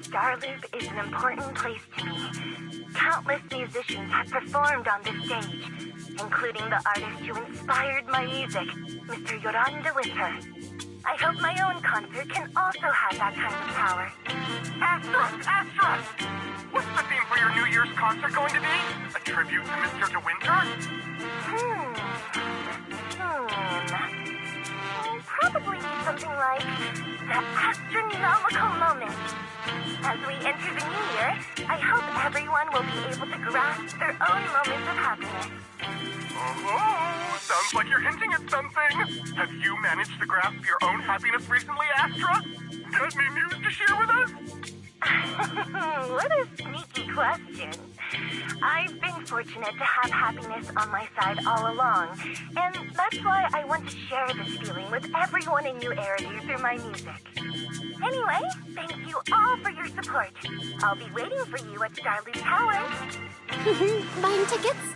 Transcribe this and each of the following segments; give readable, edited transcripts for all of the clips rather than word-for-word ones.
Starloop is an important place to me. Countless musicians have performed on this stage, including the artist who inspired my music, Mr. Yoran de Winter. I hope my own concert can also have that kind of power. Astra! What's the theme for your New Year's concert going to be? A tribute to Mr. De Winter? Probably something like the Astra-nomical moment. As we enter the new year, I hope everyone will be able to grasp their own moments of happiness. Oh, sounds like you're hinting at something. Have you managed to grasp your own happiness recently, Astra? Got any news to share with us? What a sneaky question. I've been fortunate to have happiness on my side all along, and that's why I want to share this feeling with everyone in New Eridu through my music. Anyway, thank you all for your support. I'll be waiting for you at Starloop Tower. Buying tickets?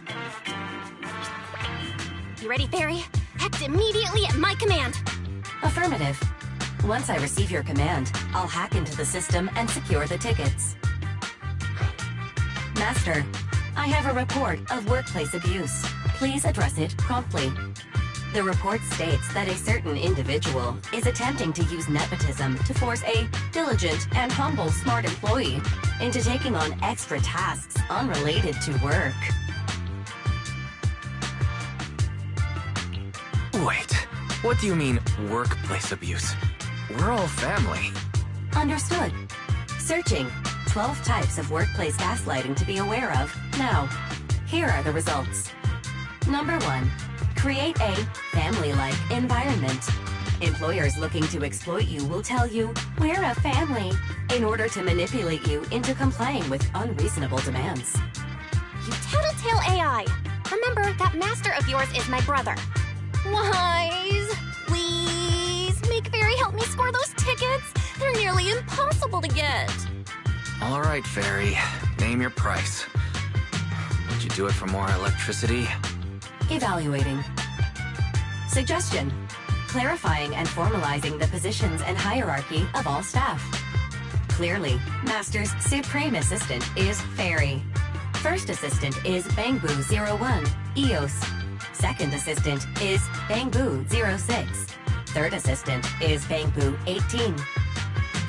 You ready, Fairy? Act immediately at my command. Affirmative. Once I receive your command, I'll hack into the system and secure the tickets. Master, I have a report of workplace abuse. Please address it promptly. The report states that a certain individual is attempting to use nepotism to force a diligent and humble smart employee into taking on extra tasks unrelated to work. Wait, what do you mean, workplace abuse? We're all family. Understood. Searching. 12 types of workplace gaslighting to be aware of. Now, here are the results. Number 1. Create a family-like environment. Employers looking to exploit you will tell you, "We're a family," in order to manipulate you into complying with unreasonable demands. You tattletale AI. Remember, that master of yours is my brother. Wise, please, make Fairy help me score those tickets. They're nearly impossible to get. All right, Fairy. Name your price. Would you do it for more electricity? Evaluating. Suggestion. Clarifying and formalizing the positions and hierarchy of all staff. Clearly, Master's Supreme Assistant is Fairy. First Assistant is Bangboo 01, EOS. Second Assistant is Bangboo 06. Third Assistant is Bangboo 18.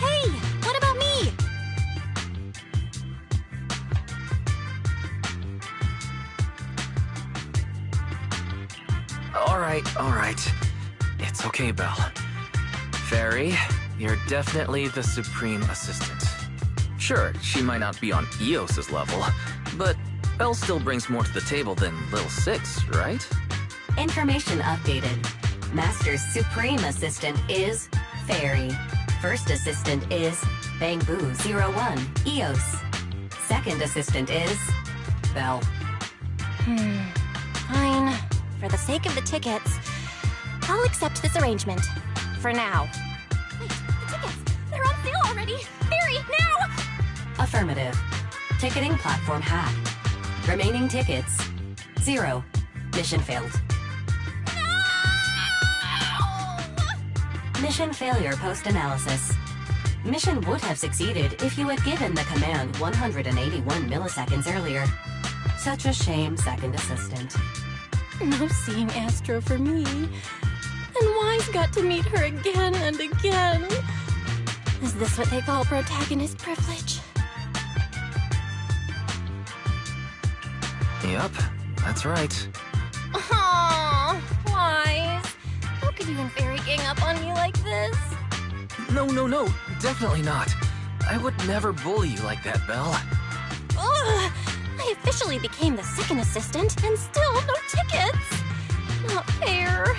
Hey, what about me? All right. It's okay, Belle. Fairy, you're definitely the Supreme Assistant. Sure, she might not be on EOS's level, but Belle still brings more to the table than Lil Six, right? Information updated. Master's Supreme Assistant is Fairy. First Assistant is Bangboo 01, EOS. Second Assistant is Belle. Fine. For the sake of the tickets, I'll accept this arrangement. For now. Wait, the tickets! They're on sale already! Fairy, now! Affirmative. Ticketing platform hacked. Remaining tickets, 0. Mission failed. No! Mission failure post-analysis. Mission would have succeeded if you had given the command 181 milliseconds earlier. Such a shame, Second Assistant. No seeing Astra for me. And Wise got to meet her again and again. Is this what they call protagonist privilege? Yep, that's right. Aww, Wise. How could you and Fairy gang up on me like this? No, definitely not. I would never bully you like that, Belle. Ugh! I officially became the second assistant, and still no tickets! Not fair.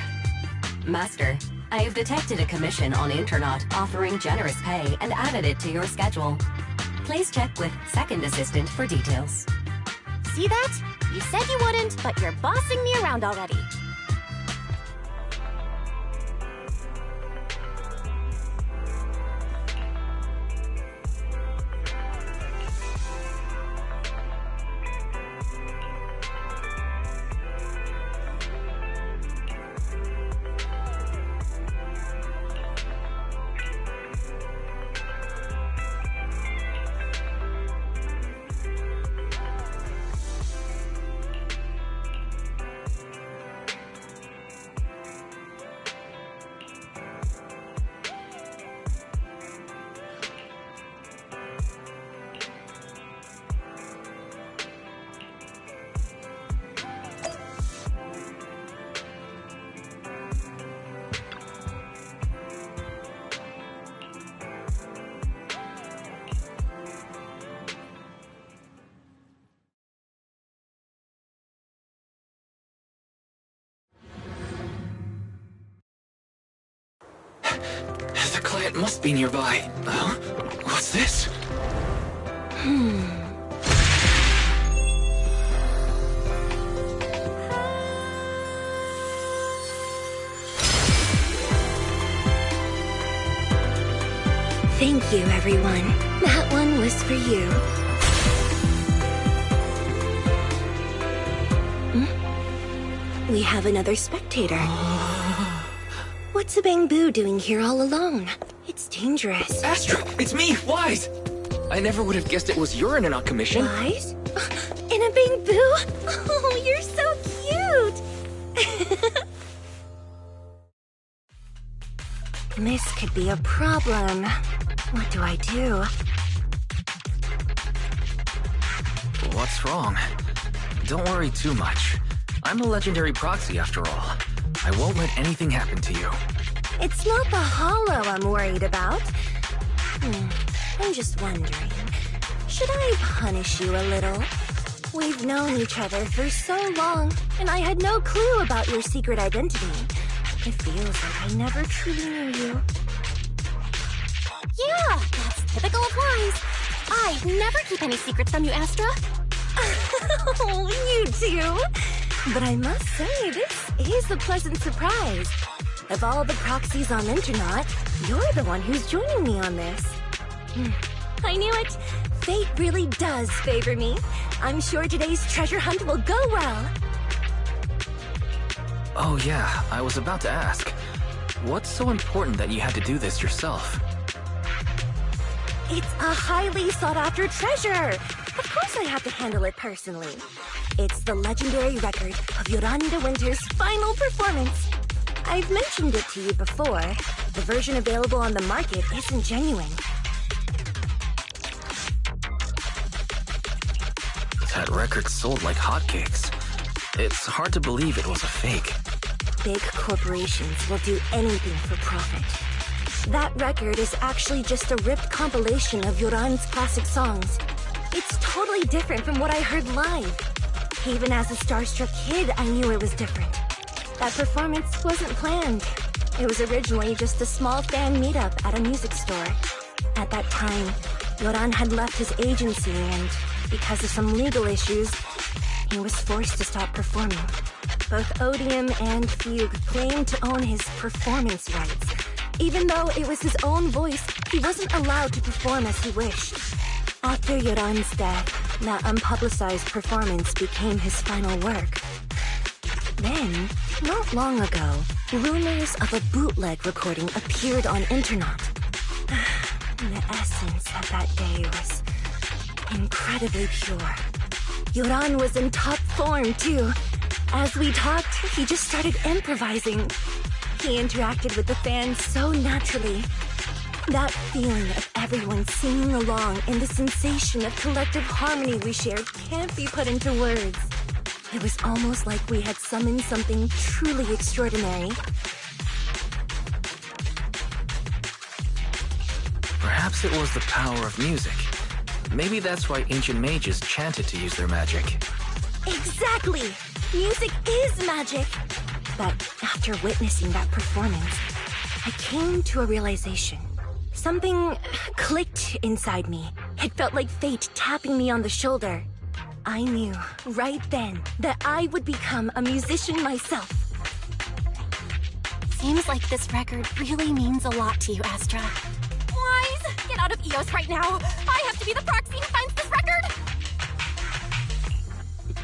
Master, I have detected a commission on Internet offering generous pay and added it to your schedule. Please check with Second Assistant for details. See that? You said you wouldn't, but you're bossing me around already. It must be nearby. What's this? Thank you, everyone. That one was for you. We have another spectator. What's a Bangbu doing here all alone? It's dangerous. Astra! It's me, Wise! I never would have guessed it was Urinaut commission. Wise? In a Bangbu? Oh, you're so cute! This could be a problem. What do I do? What's wrong? Don't worry too much. I'm a legendary proxy after all. I won't let anything happen to you. It's not the hollow I'm worried about. I'm just wondering, should I punish you a little? We've known each other for so long, and I had no clue about your secret identity. It feels like I never truly knew you. Yeah, that's typical of Wise. I never keep any secrets from you, Astra. Oh, you too. But I must say, this is a pleasant surprise. Of all the proxies on Internaut, you're the one who's joining me on this. I knew it. Fate really does favor me. I'm sure today's treasure hunt will go well. Oh yeah, I was about to ask. What's so important that you had to do this yourself? It's a highly sought-after treasure. Of course I have to handle it personally. It's the legendary record of Yolanda Winter's final performance. I've mentioned it to you before. The version available on the market isn't genuine. That record sold like hotcakes. It's hard to believe it was a fake. Big corporations will do anything for profit. That record is actually just a ripped compilation of Yoran's classic songs. It's totally different from what I heard live. Even as a starstruck kid, I knew it was different. That performance wasn't planned. It was originally just a small fan meetup at a music store. At that time, Yoran had left his agency and, because of some legal issues, he was forced to stop performing. Both Odium and Fugue claimed to own his performance rights. Even though it was his own voice, he wasn't allowed to perform as he wished. After Yoran's death, that unpublicized performance became his final work. Then, not long ago, rumors of a bootleg recording appeared on Internaut. The essence of that day was incredibly pure. Yoran was in top form, too. As we talked, he just started improvising. He interacted with the fans so naturally. That feeling of everyone singing along and the sensation of collective harmony we shared can't be put into words. It was almost like we had summoned something truly extraordinary. Perhaps it was the power of music. Maybe that's why ancient mages chanted to use their magic. Exactly! Music is magic! But after witnessing that performance, I came to a realization. Something clicked inside me. It felt like fate tapping me on the shoulder. I knew, right then, that I would become a musician myself. Seems like this record really means a lot to you, Astra. Wise, get out of EOS right now. I have to be the proxy who finds this record.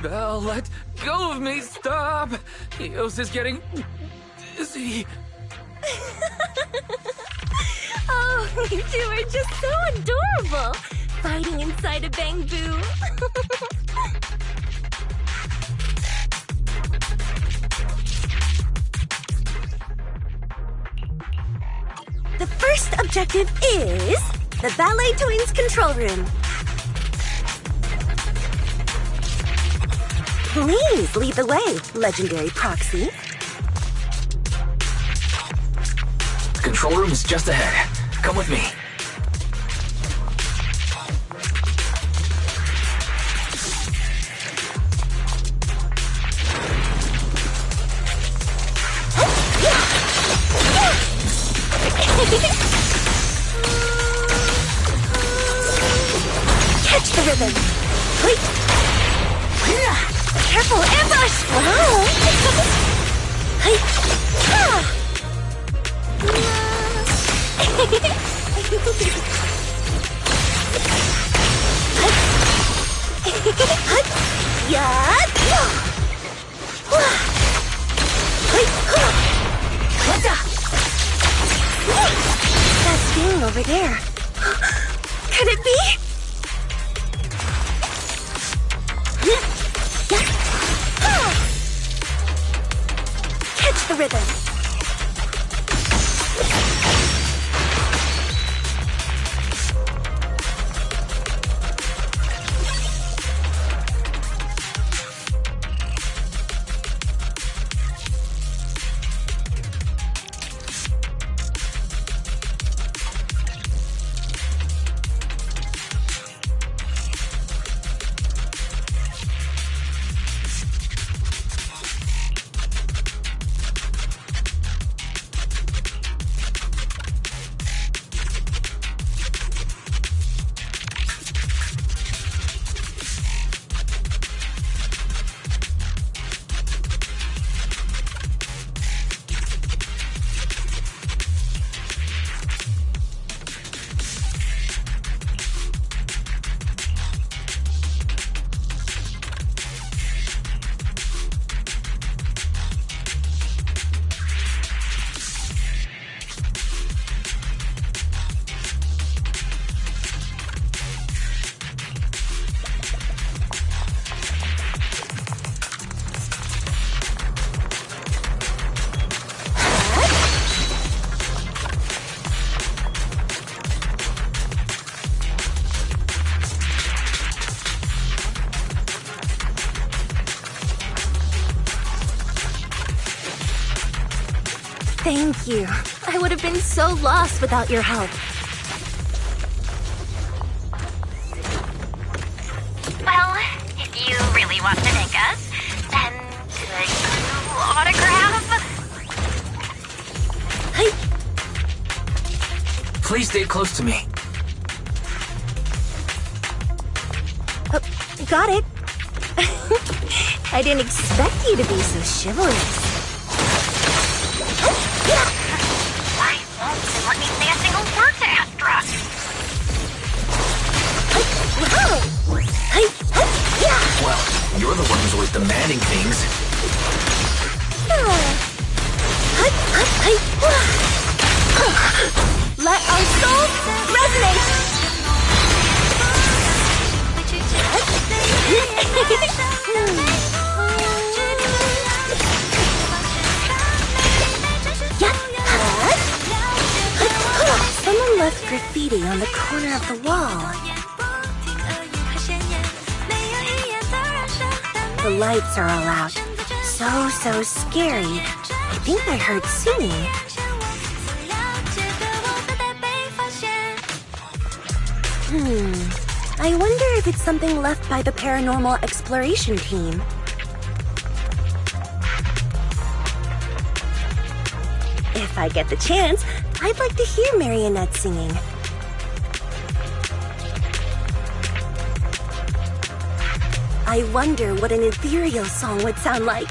Belle, let go of me, stop! Eos is getting dizzy. Oh, you two are just so adorable! Fighting inside a Bangbu. The first objective is the Ballet Twins control room. Please lead the way, legendary proxy. The control room is just ahead. Come with me. the rhythm. Wait. Careful, ambush! Wow! Hey. That thing over there. Could it be? Catch the rhythm. Thank you. I would have been so lost without your help. Well, if you really want to thank us, then could you autograph? Hey. Please stay close to me. Got it. I didn't expect you to be so chivalrous. Why won't you let me say a single word to Astra? Well, you're the one who's always demanding things. Let our souls resonate! Someone left graffiti on the corner of the wall. The lights are all out. So scary. I think I heard singing. I wonder if it's something left by the paranormal exploration team. If I get the chance, I'd like to hear Marionette singing. I wonder what an ethereal song would sound like.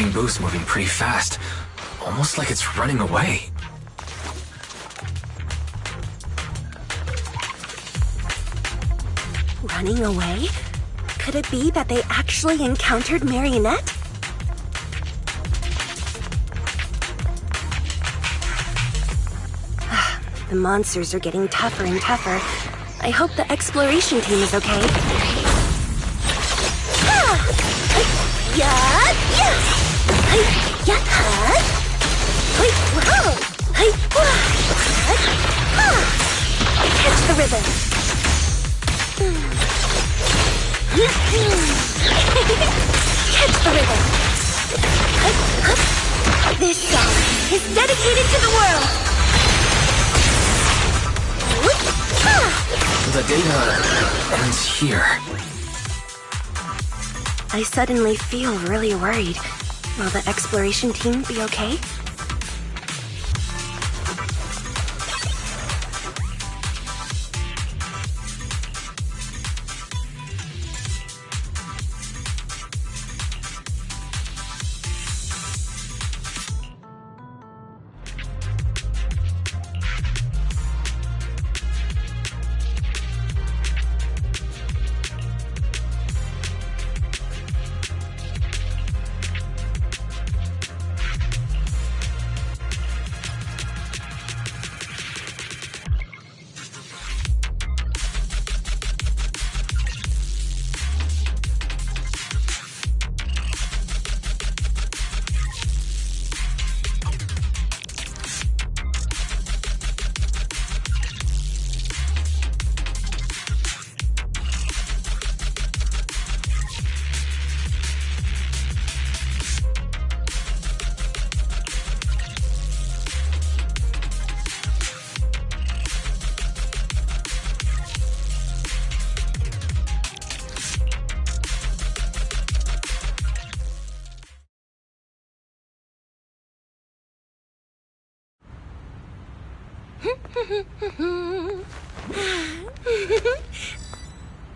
Bangbu's moving pretty fast. Almost like it's running away. Running away? Could it be that they actually encountered Marionette? The monsters are getting tougher and tougher. I hope the exploration team is okay. Catch the rhythm. Catch the rhythm. This song is dedicated to the world. The data ends here. I suddenly feel really worried. Will the exploration team be okay?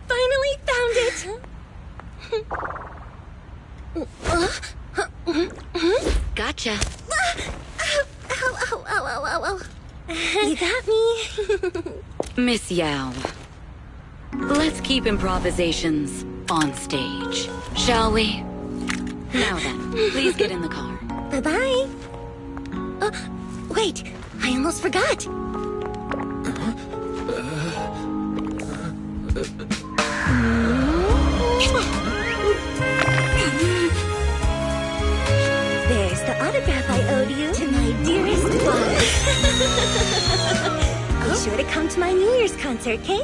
Finally found it! Gotcha. Ow. You got me. Miss Yao, let's keep improvisations on stage, shall we? Now then, please get in the car. Bye-bye. Wait, I almost forgot. There's the autograph I owed you to my dearest one. Be sure to come to my New Year's concert, okay?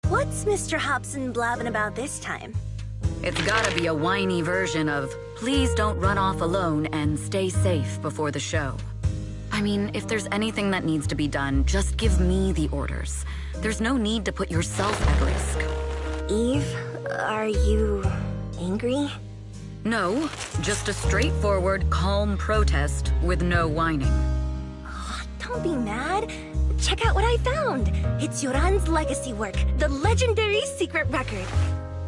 What's Mr. Hobson blabbing about this time? It's gotta be a whiny version of, please don't run off alone and stay safe before the show. I mean, if there's anything that needs to be done, just give me the orders. There's no need to put yourself at risk. Eve, are you angry? No, just a straightforward, calm protest with no whining. Oh, don't be mad. Check out what I found. It's Yoran's legacy work, the legendary secret record.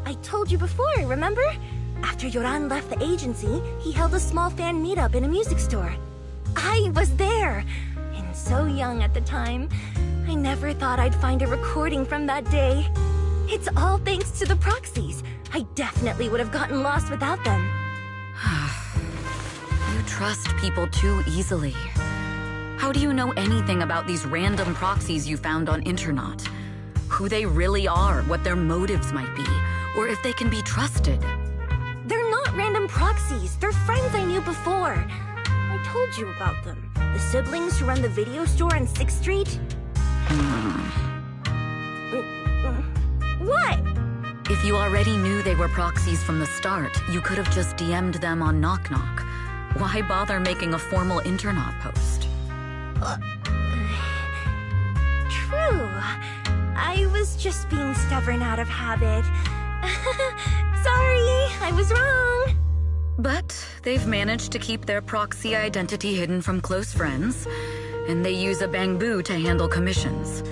I told you before, remember? After Yoran left the agency, he held a small fan meetup in a music store. I was there, and so young at the time. I never thought I'd find a recording from that day. It's all thanks to the proxies. I definitely would have gotten lost without them. You trust people too easily. How do you know anything about these random proxies you found on Internet? Who they really are, what their motives might be, or if they can be trusted? They're not random proxies. They're friends I knew before. I told you about them. The siblings who run the video store on 6th Street. What? If you already knew they were proxies from the start, you could have just DM'd them on Knock Knock. Why bother making a formal Internet post? True. I was just being stubborn out of habit. Sorry, I was wrong. But they've managed to keep their proxy identity hidden from close friends, and they use a bamboo to handle commissions.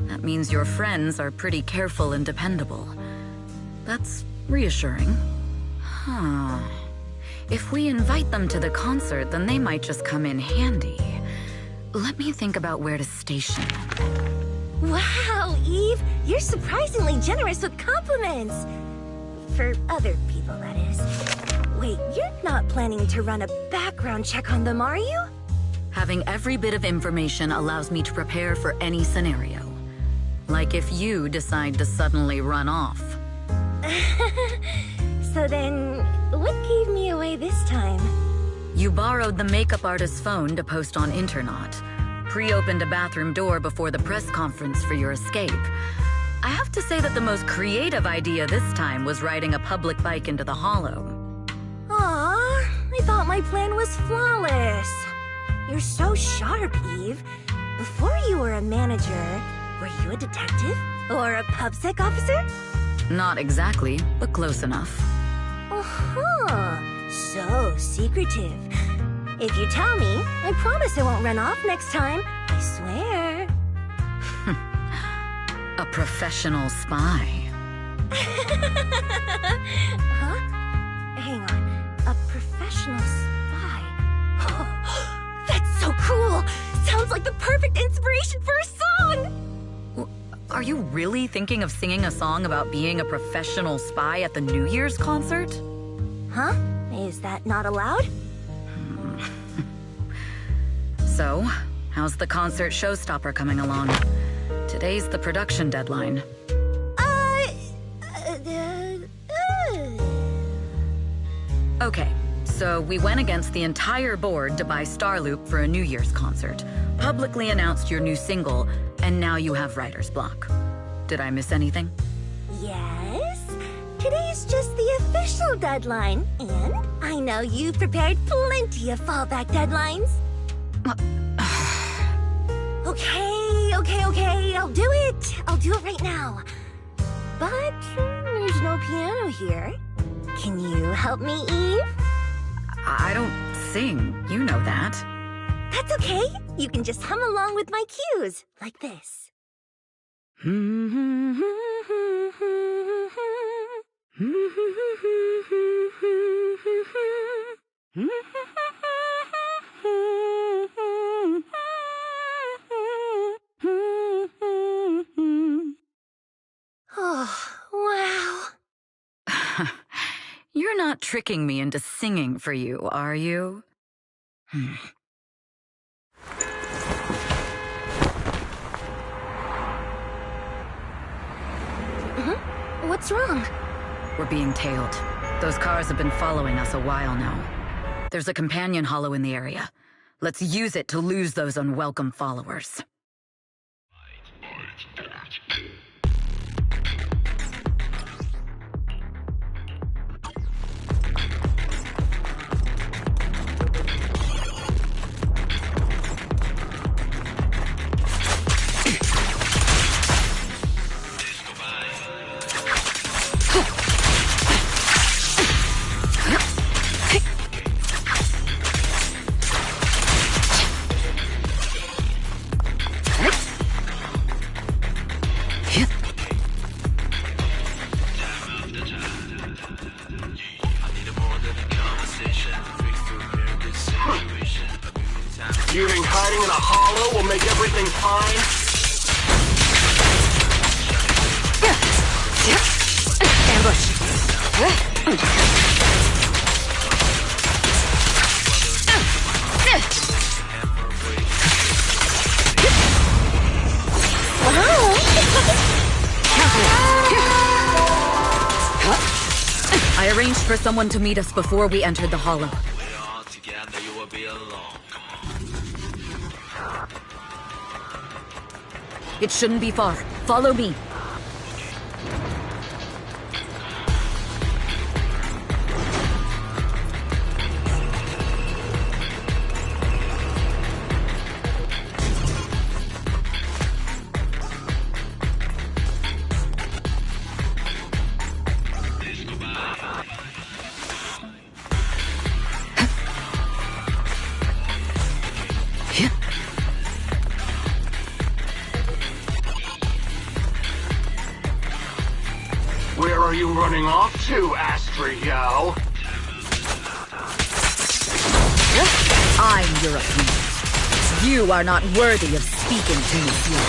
That means your friends are pretty careful and dependable. That's reassuring. Huh. If we invite them to the concert, then they might just come in handy. Let me think about where to station them. Wow, Eve, you're surprisingly generous with compliments. For other people, that is. Wait, you're not planning to run a background check on them, are you? Having every bit of information allows me to prepare for any scenario. Like if you decide to suddenly run off. So then, what gave me away this time? You borrowed the makeup artist's phone to post on Internaut. Pre-opened a bathroom door before the press conference for your escape. I have to say that the most creative idea this time was riding a public bike into the hollow. Aw, I thought my plan was flawless. You're so sharp, Eve. Before you were a manager, were you a detective? Or a PubSec officer? Not exactly, but close enough. Uh-huh. So secretive. If you tell me, I promise I won't run off next time. I swear. A professional spy. Huh? Hang on. A professional spy. That's so cool! Sounds like the perfect inspiration for a song! Are you really thinking of singing a song about being a professional spy at the New Year's concert? Huh? Is that not allowed? So, how's the concert showstopper coming along? Today's the production deadline. Okay, so we went against the entire board to buy Starloop for a New Year's concert, publicly announced your new single, and now you have writer's block. Did I miss anything? Yes. Today's just the official deadline, and I know you've prepared plenty of fallback deadlines. Okay, I'll do it. I'll do it right now. But there's no piano here. Can you help me, Eve? I don't sing, you know that. That's okay. You can just hum along with my cues, like this. Oh, wow. You're not tricking me into singing for you, are you? What's wrong? We're being tailed. Those cars have been following us a while now. There's a companion hollow in the area. Let's use it to lose those unwelcome followers. You think hiding in a hollow will make everything fine? I arranged for someone to meet us before we entered the hollow. It shouldn't be far. Follow me. running off too, Astra-yo? I'm your opponent. You are not worthy of speaking to me here.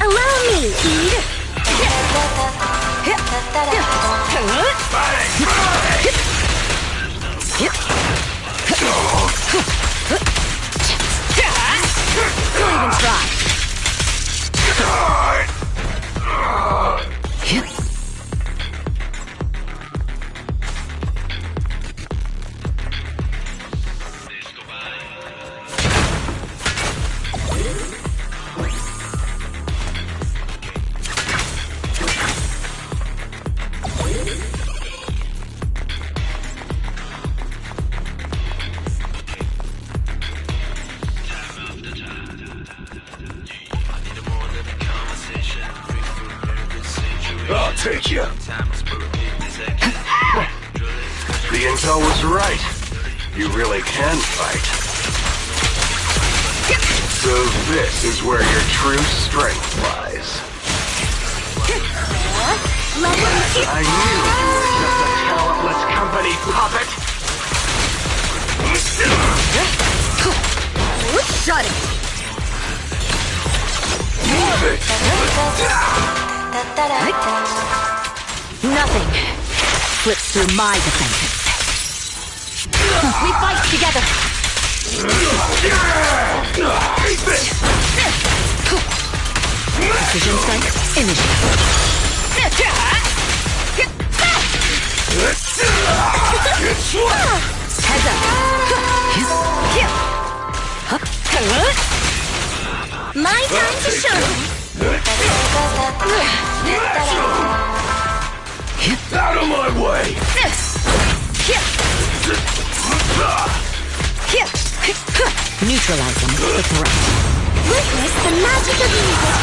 Allow me, Eve. Don't even try. I'll take you. The intel was right. You really can fight. So this is where your true strength lies. I knew you were just a talentless company puppet. Shut it! Move it! Nothing slips through my defenses. We fight together. Precision strike, initiative. Heads up. My time to shine. Out of my way! Neutralizing the threat. Witness the magic of music.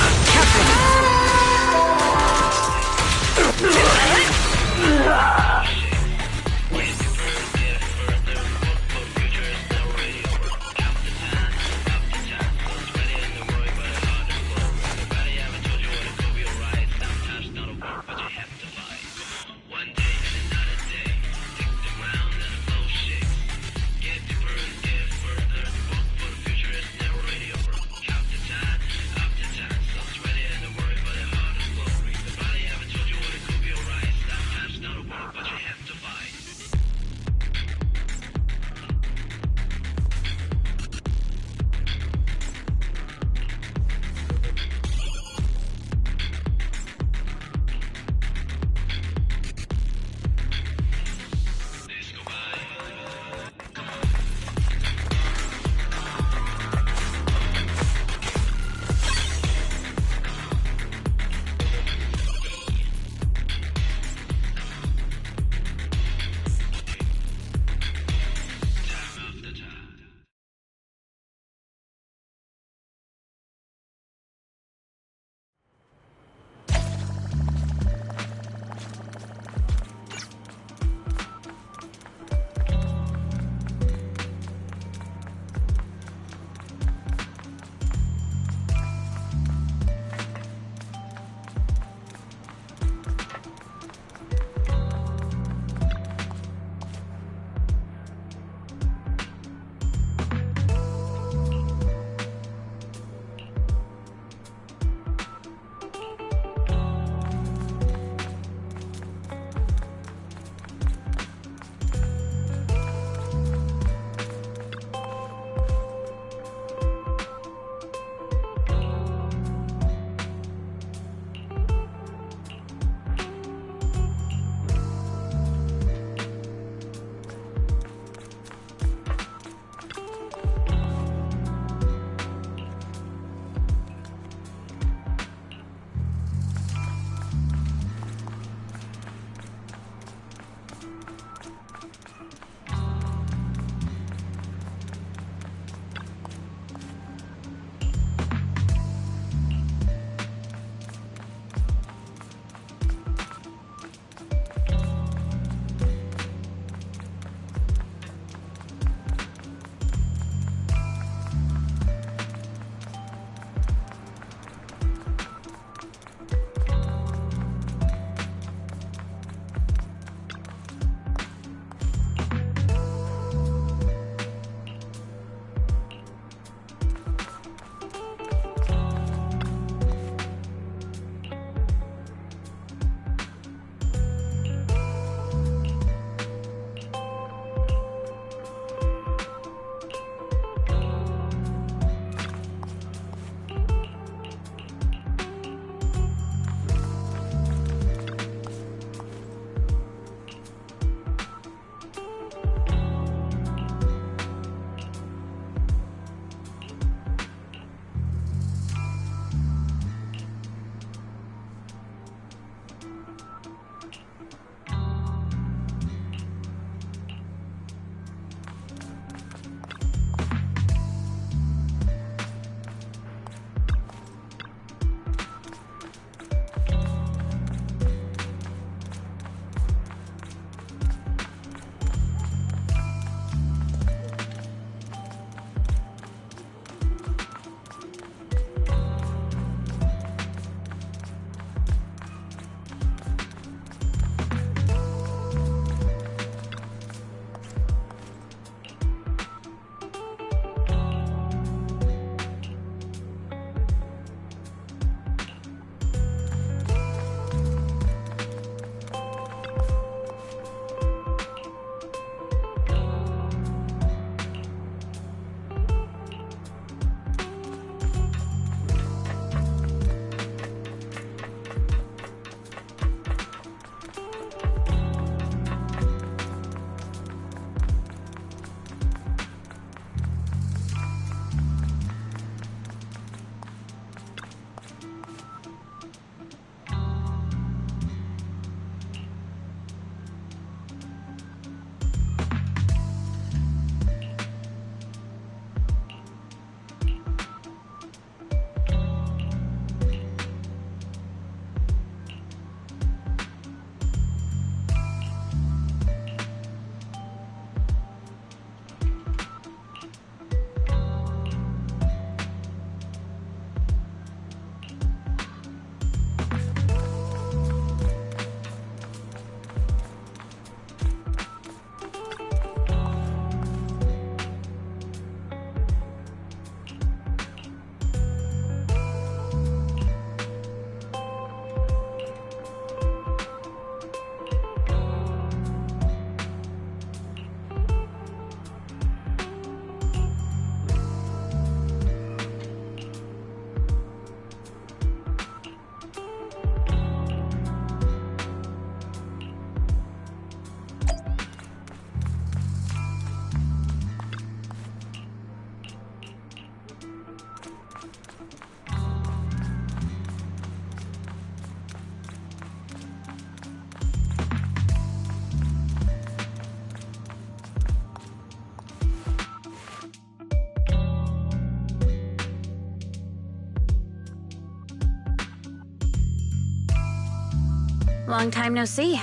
Long time no see.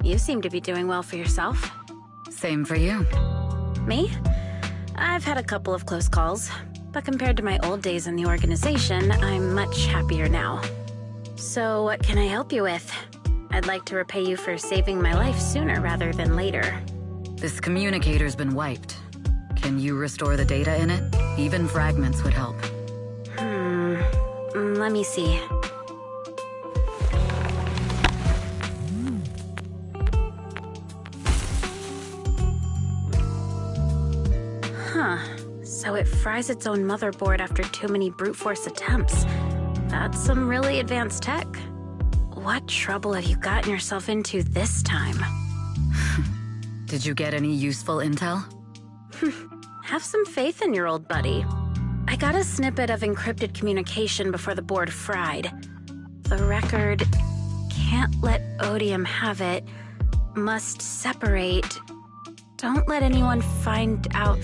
You seem to be doing well for yourself. Same for you. Me? I've had a couple of close calls, but compared to my old days in the organization, I'm much happier now. So what can I help you with? I'd like to repay you for saving my life sooner rather than later. This communicator's been wiped. Can you restore the data in it? Even fragments would help. Let me see. So it fries its own motherboard after too many brute force attempts. That's some really advanced tech. What trouble have you gotten yourself into this time? Did you get any useful intel? Have some faith in your old buddy. I got a snippet of encrypted communication before the board fried. The record can't let Odium have it. Must separate. Don't let anyone find out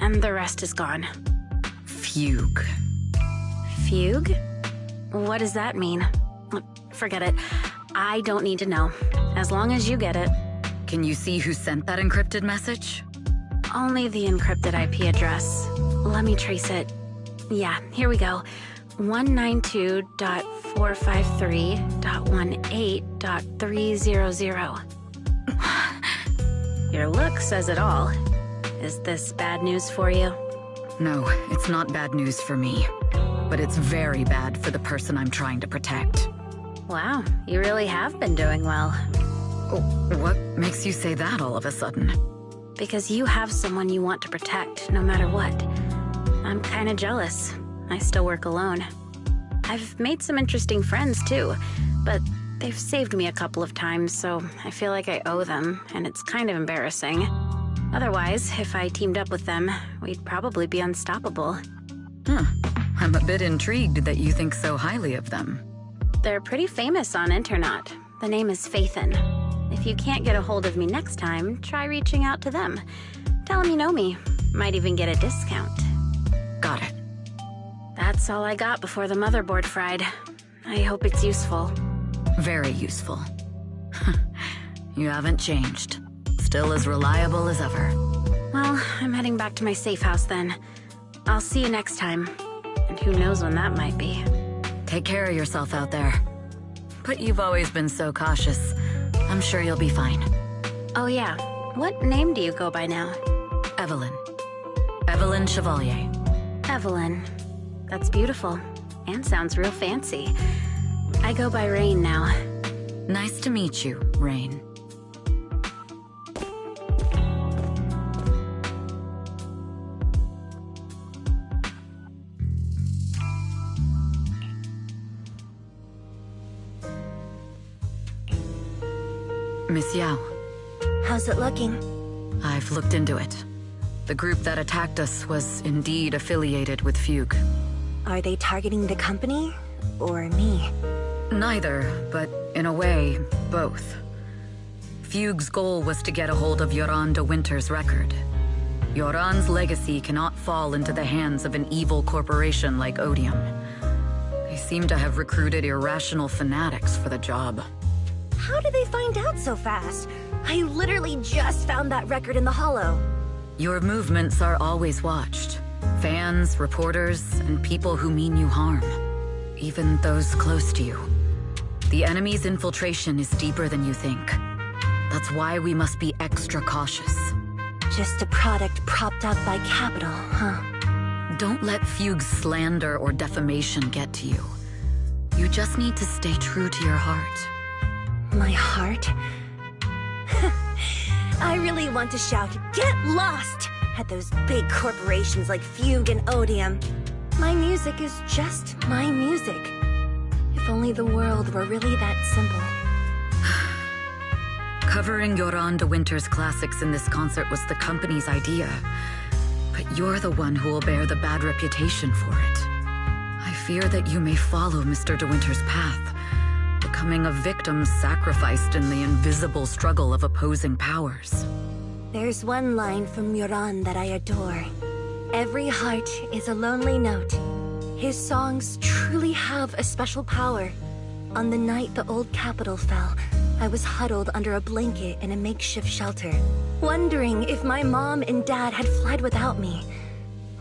and the rest is gone. Fugue. Fugue? What does that mean? Forget it. I don't need to know. As long as you get it. Can you see who sent that encrypted message? Only the encrypted IP address. Let me trace it. Yeah, here we go. 192.453.18.300. Your look says it all. Is this bad news for you? No, it's not bad news for me. But it's very bad for the person I'm trying to protect. Wow, you really have been doing well. What makes you say that all of a sudden? Because you have someone you want to protect, no matter what. I'm kinda jealous. I still work alone. I've made some interesting friends, too, but they've saved me a couple of times, so I feel like I owe them, and it's kind of embarrassing. Otherwise, if I teamed up with them, we'd probably be unstoppable. I'm a bit intrigued that you think so highly of them. They're pretty famous on Internet. The name is Faithin. If you can't get a hold of me next time, try reaching out to them. Tell them you know me. Might even get a discount. Got it. That's all I got before the motherboard fried. I hope it's useful. Very useful. You haven't changed. Still as reliable as ever. Well, I'm heading back to my safe house then. I'll see you next time. And who knows when that might be. Take care of yourself out there. But you've always been so cautious. I'm sure you'll be fine. Oh yeah, what name do you go by now? Evelyn. Evelyn Chevalier. Evelyn. That's beautiful. And sounds real fancy. I go by Rain now. Nice to meet you, Rain. Miss Yao. How's it looking? I've looked into it. The group that attacked us was indeed affiliated with Fugue. Are they targeting the company? Or me? Neither, but in a way, both. Fugue's goal was to get a hold of Yoran de Winter's record. Yoran's legacy cannot fall into the hands of an evil corporation like Odium. They seem to have recruited irrational fanatics for the job. How did they find out so fast? I literally just found that record in the hollow. Your movements are always watched. Fans, reporters, and people who mean you harm. Even those close to you. The enemy's infiltration is deeper than you think. That's why we must be extra cautious. Just a product propped up by capital, huh? Don't let Fugue's slander or defamation get to you. You just need to stay true to your heart. My heart? I really want to shout, "Get lost!" at those big corporations like Fugue and Odium. My music is just my music. If only the world were really that simple. Covering Yoran de Winter's classics in this concert was the company's idea. But you're the one who will bear the bad reputation for it. I fear that you may follow Mr. de Winter's path, becoming a victim sacrificed in the invisible struggle of opposing powers. There's one line from Yoran that I adore. Every heart is a lonely note. His songs truly have a special power. On the night the old capital fell, I was huddled under a blanket in a makeshift shelter, wondering if my mom and dad had fled without me,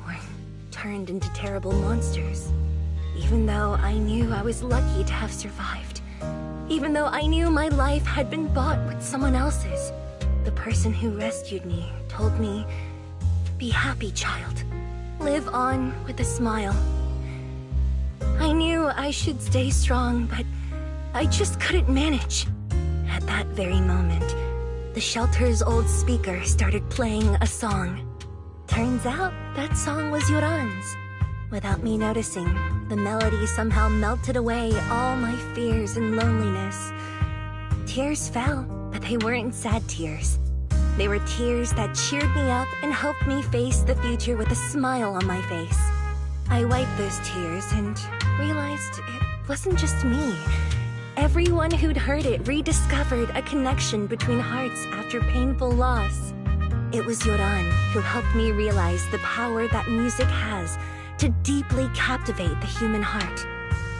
or turned into terrible monsters. Even though I knew I was lucky to have survived. Even though I knew my life had been bought with someone else's. The person who rescued me told me, "Be happy, child. Live on with a smile." I knew I should stay strong, but I just couldn't manage. At that very moment, the shelter's old speaker started playing a song. Turns out that song was Yoran's. Without me noticing, the melody somehow melted away all my fears and loneliness. Tears fell, but they weren't sad tears. They were tears that cheered me up and helped me face the future with a smile on my face. I wiped those tears and realized it wasn't just me. Everyone who'd heard it rediscovered a connection between hearts after painful loss. It was Yoran who helped me realize the power that music has to deeply captivate the human heart.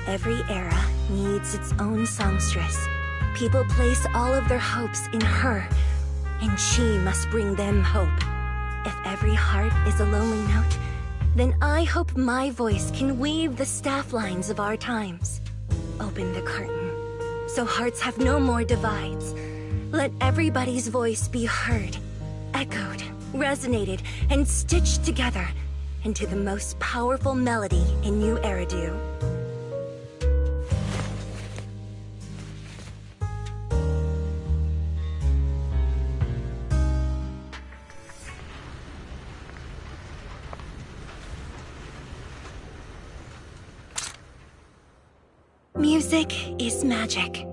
Every era needs its own songstress. People place all of their hopes in her, and she must bring them hope. If every heart is a lonely note, then I hope my voice can weave the staff lines of our times. Open the curtain, so hearts have no more divides. Let everybody's voice be heard, echoed, resonated, and stitched together into the most powerful melody in New Eridu. Music is magic.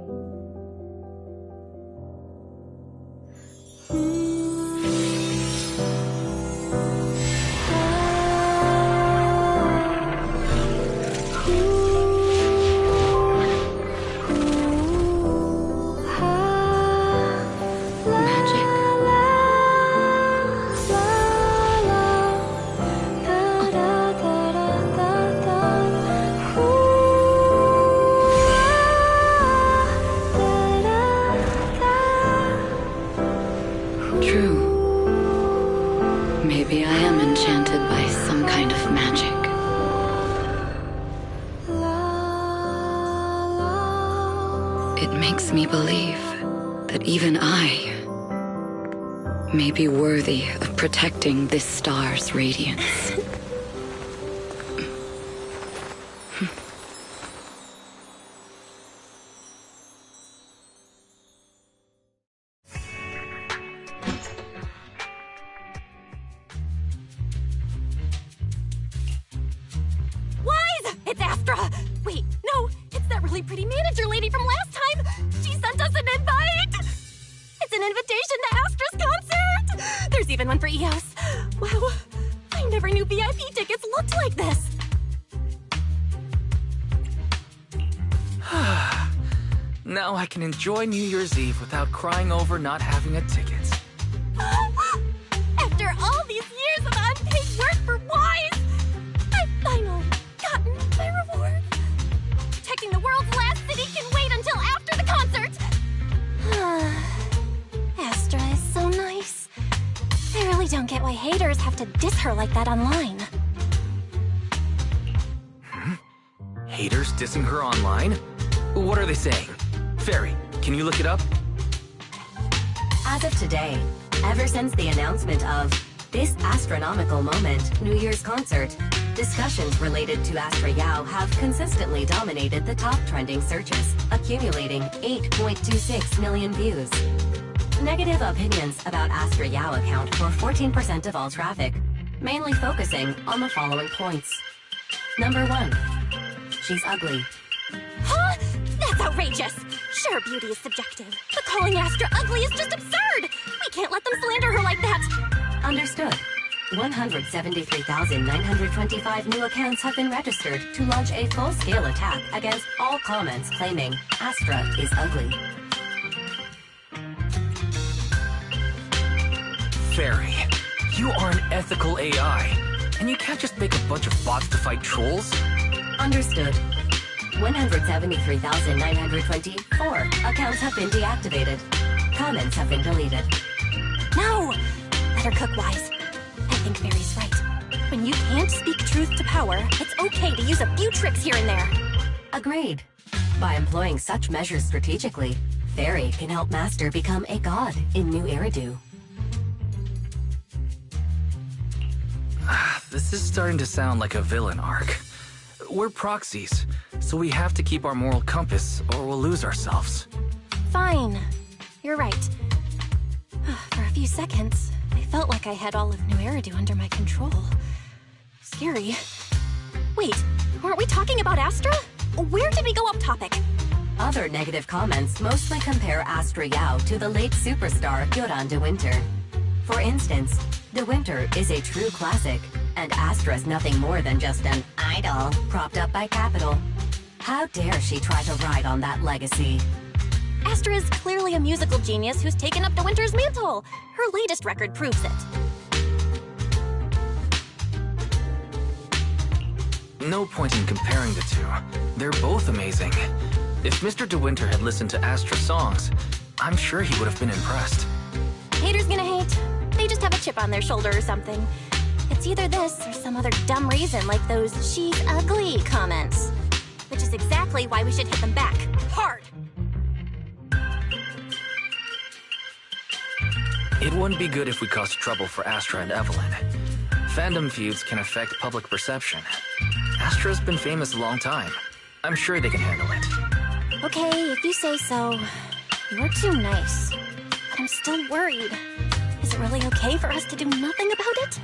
Maybe I am enchanted by some kind of magic. It makes me believe that even I may be worthy of protecting this star's radiance. It's Astra! Wait, no, it's that really pretty manager lady from last time! She sent us an invite! It's an invitation to Astra's concert! There's even one for EOS. Wow, I never knew VIP tickets looked like this! Now I can enjoy New Year's Eve without crying over not having a ticket. After all these years of unpaid work for Wise, I've finally gotten my reward. Protecting the world's last city can wait until after the concert. Astra is so nice. I really don't get why haters have to diss her like that online. Haters dissing her online? What are they saying? Fairy, can you look it up? As of today, ever since the announcement of this astronomical moment New Year's concert, discussions related to Astra Yao have consistently dominated the top trending searches, accumulating 8.26 million views. Negative opinions about Astra Yao account for 14% of all traffic, mainly focusing on the following points. Number 1. She's ugly. Huh? That's outrageous! Sure, beauty is subjective, but calling Astra ugly is just absurd! We can't let them slander her like that! Understood. 173,925 new accounts have been registered to launch a full-scale attack against all comments claiming Astra is ugly. Fairy, you are an ethical AI, and you can't just make a bunch of bots to fight trolls. Understood. 173,924 accounts have been deactivated. Comments have been deleted. No! Better cook wise. I think Fairy's right. When you can't speak truth to power, it's okay to use a few tricks here and there. Agreed. By employing such measures strategically, Fairy can help Master become a god in New Eridu. This is starting to sound like a villain arc. We're proxies, so we have to keep our moral compass or we'll lose ourselves. Fine. You're right. For a few seconds, I felt like I had all of New Eridu under my control. Scary. Wait, weren't we talking about Astra? Where did we go off topic? Other negative comments mostly compare Astra Yao to the late superstar Yoran de Winter. For instance, de Winter is a true classic, and Astra's nothing more than just an idol propped up by capital. How dare she try to ride on that legacy? Astra is clearly a musical genius who's taken up de Winter's mantle. Her latest record proves it. No point in comparing the two. They're both amazing. If Mr. De Winter had listened to Astra's songs, I'm sure he would have been impressed. Haters gonna hate. They just have a chip on their shoulder or something. It's either this or some other dumb reason like those "she's ugly" comments. Which is exactly why we should hit them back. Hard! It wouldn't be good if we caused trouble for Astra and Evelyn. Fandom feuds can affect public perception. Astra's been famous a long time. I'm sure they can handle it. Okay, if you say so. You're too nice. But I'm still worried. Is it really okay for us to do nothing about it?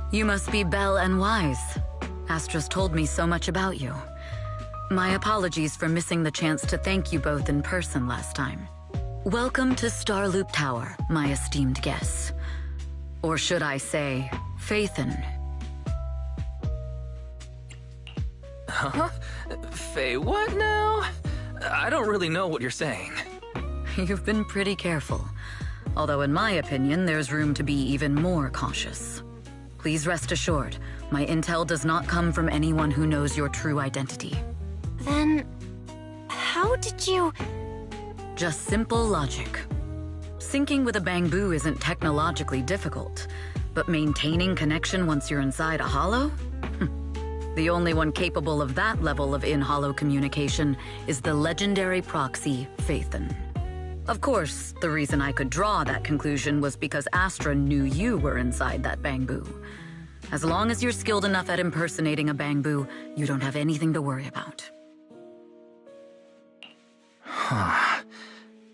You must be Belle and Wise. Astra's told me so much about you. My apologies for missing the chance to thank you both in person last time. Welcome to Starloop Tower, my esteemed guests. Or should I say, Faithin. Huh? Faye, what now? I don't really know what you're saying. You've been pretty careful. Although in my opinion, there's room to be even more cautious. Please rest assured, my intel does not come from anyone who knows your true identity. Then, how did you... Just simple logic. Syncing with a bamboo isn't technologically difficult, but maintaining connection once you're inside a hollow? The only one capable of that level of in-hollow communication is the legendary proxy, Faithin. Of course, the reason I could draw that conclusion was because Astra knew you were inside that bamboo. As long as you're skilled enough at impersonating a bamboo, you don't have anything to worry about. Huh.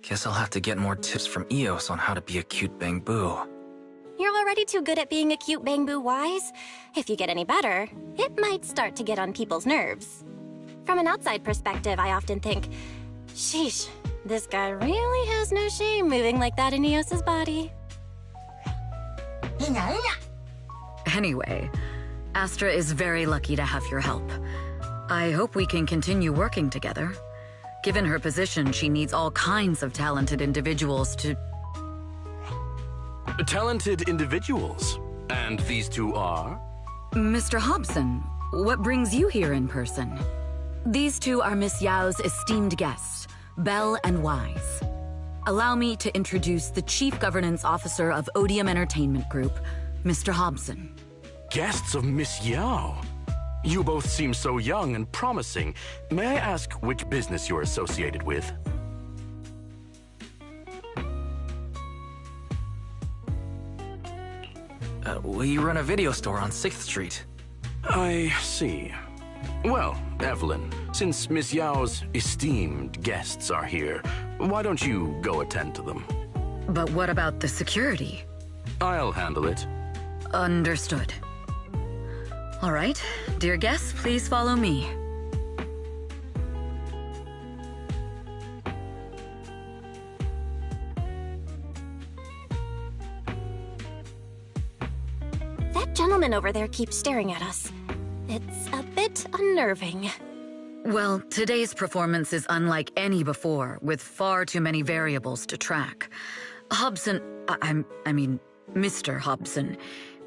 Guess I'll have to get more tips from Eos on how to be a cute bamboo. You're already too good at being a cute bamboo, Wise. If you get any better, it might start to get on people's nerves. From an outside perspective, I often think, sheesh, this guy really has no shame moving like that in Eos's body. Anyway, Astra is very lucky to have your help. I hope we can continue working together. Given her position, she needs all kinds of talented individuals to... Talented individuals? And these two are? Mr. Hobson, what brings you here in person? These two are Miss Yao's esteemed guests, Belle and Wise. Allow me to introduce the Chief Governance Officer of Odium Entertainment Group, Mr. Hobson. Guests of Miss Yao? You both seem so young and promising. May I ask which business you're associated with? We run a video store on 6th Street. I see. Well, Evelyn, since Miss Yao's esteemed guests are here, why don't you go attend to them? But what about the security? I'll handle it. Understood. All right, dear guests, please follow me. That gentleman over there keeps staring at us. It's a bit unnerving. Well, today's performance is unlike any before, with far too many variables to track. Hobson, I mean, Mr. Hobson,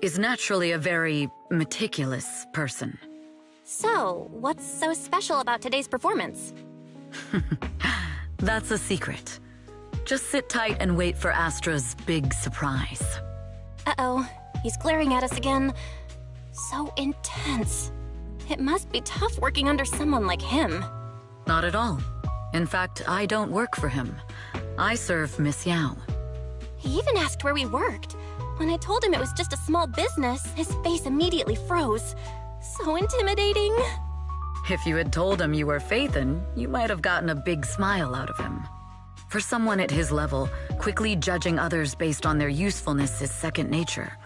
is naturally a very meticulous person. So, what's so special about today's performance? That's a secret. Just sit tight and wait for Astra's big surprise. Uh-oh, he's glaring at us again. So intense. It must be tough working under someone like him. Not at all. In fact, I don't work for him. I serve Miss Yao. He even asked where we worked. When I told him it was just a small business, his face immediately froze. So intimidating. If you had told him you were Faithin, you might have gotten a big smile out of him. For someone at his level, quickly judging others based on their usefulness is second nature.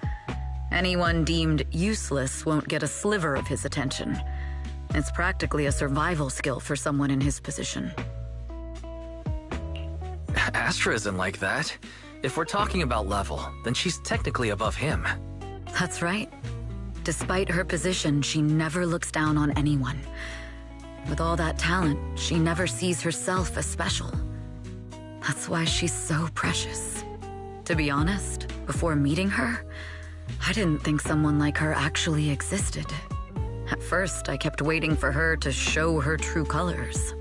Anyone deemed useless won't get a sliver of his attention. It's practically a survival skill for someone in his position. Astra isn't like that. If we're talking about level, then she's technically above him. That's right. Despite her position, she never looks down on anyone. With all that talent, she never sees herself as special. That's why she's so precious. To be honest, before meeting her, I didn't think someone like her actually existed. At first, I kept waiting for her to show her true colors.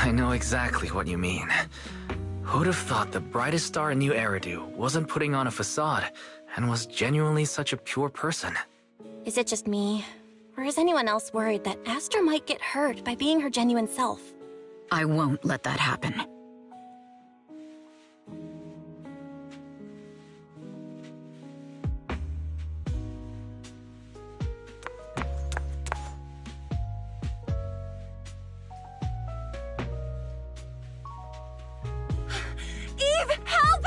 I know exactly what you mean. Who'd have thought the brightest star in New Eridu wasn't putting on a facade and was genuinely such a pure person? Is it just me? Or is anyone else worried that Astra might get hurt by being her genuine self? I won't let that happen. Eve, help!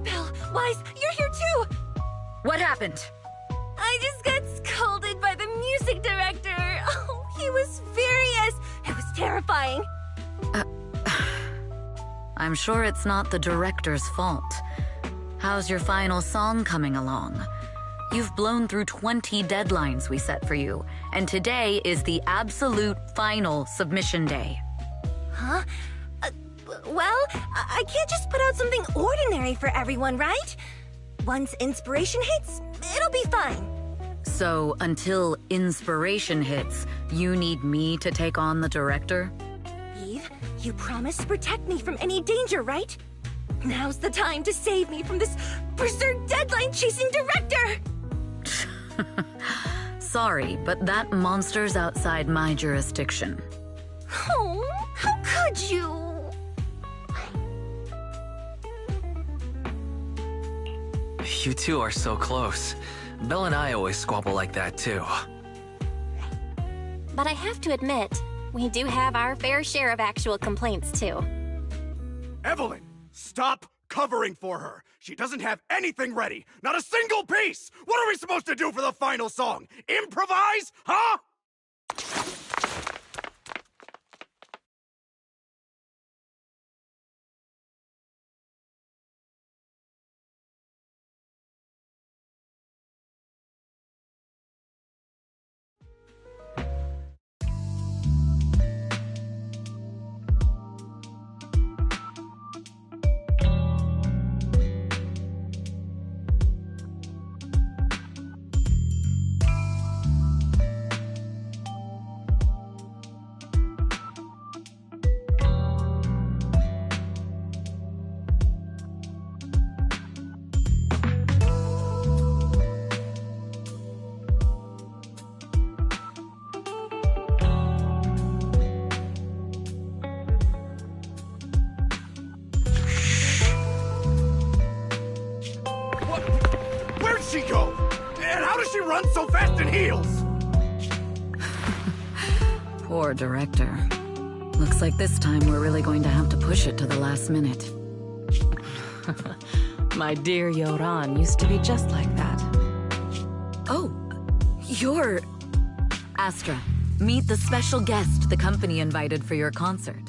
Belle, Wise, you're here too! What happened? I just got scolded by the music director. Oh, he was furious. It was terrifying. I'm sure it's not the director's fault. How's your final song coming along? You've blown through 20 deadlines we set for you, and today is the absolute final submission day. Huh? Well, I can't just put out something ordinary for everyone, right? Once inspiration hits, it'll be fine. So, until inspiration hits, you need me to take on the director? Eve, you promised to protect me from any danger, right? Now's the time to save me from this berserk deadline-chasing director! Sorry, but that monster's outside my jurisdiction. Oh, how could you? You two are so close. Belle and I always squabble like that too. But I have to admit, we do have our fair share of actual complaints too. Evelyn, stop covering for her. She doesn't have anything ready. Not a single piece. What are we supposed to do for the final song? Improvise? Huh? Where'd she go? And how does she run so fast in heels? Poor director. Looks like this time we're really going to have to push it to the last minute. My dear Yoran used to be just like that. Oh, you're... Astra, meet the special guest the company invited for your concert.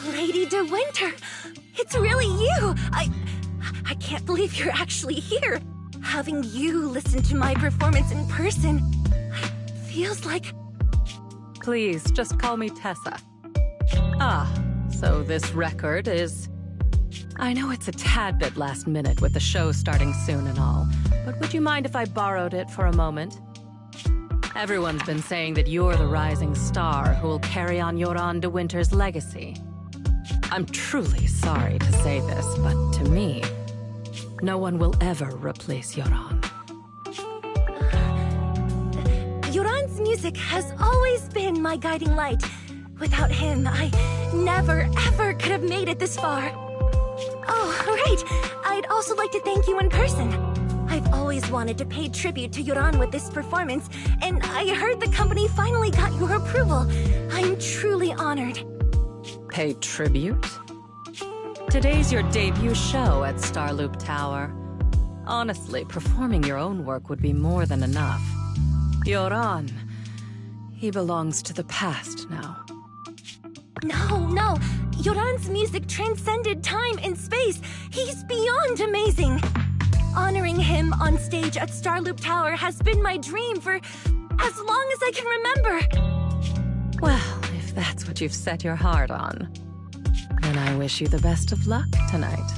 Lady De Winter, it's really you! I can't believe you're actually here. Having you listen to my performance in person, feels like... Please, just call me Tessa. Ah, so this record is... I know it's a tad bit last minute with the show starting soon and all, but would you mind if I borrowed it for a moment? Everyone's been saying that you're the rising star who will carry on Yoran De Winter's legacy. I'm truly sorry to say this, but to me, no one will ever replace Yoran. Yoran's music has always been my guiding light. Without him, I never, ever could have made it this far. Oh, right. I'd also like to thank you in person. I've always wanted to pay tribute to Yoran with this performance, and I heard the company finally got your approval. I'm truly honored. Pay tribute? Today's your debut show at Starloop Tower. Honestly, performing your own work would be more than enough. Yoran, he belongs to the past now. No. Yoran's music transcended time and space. He's beyond amazing. Honoring him on stage at Starloop Tower has been my dream for as long as I can remember. Well, if that's what you've set your heart on, then I wish you the best of luck tonight.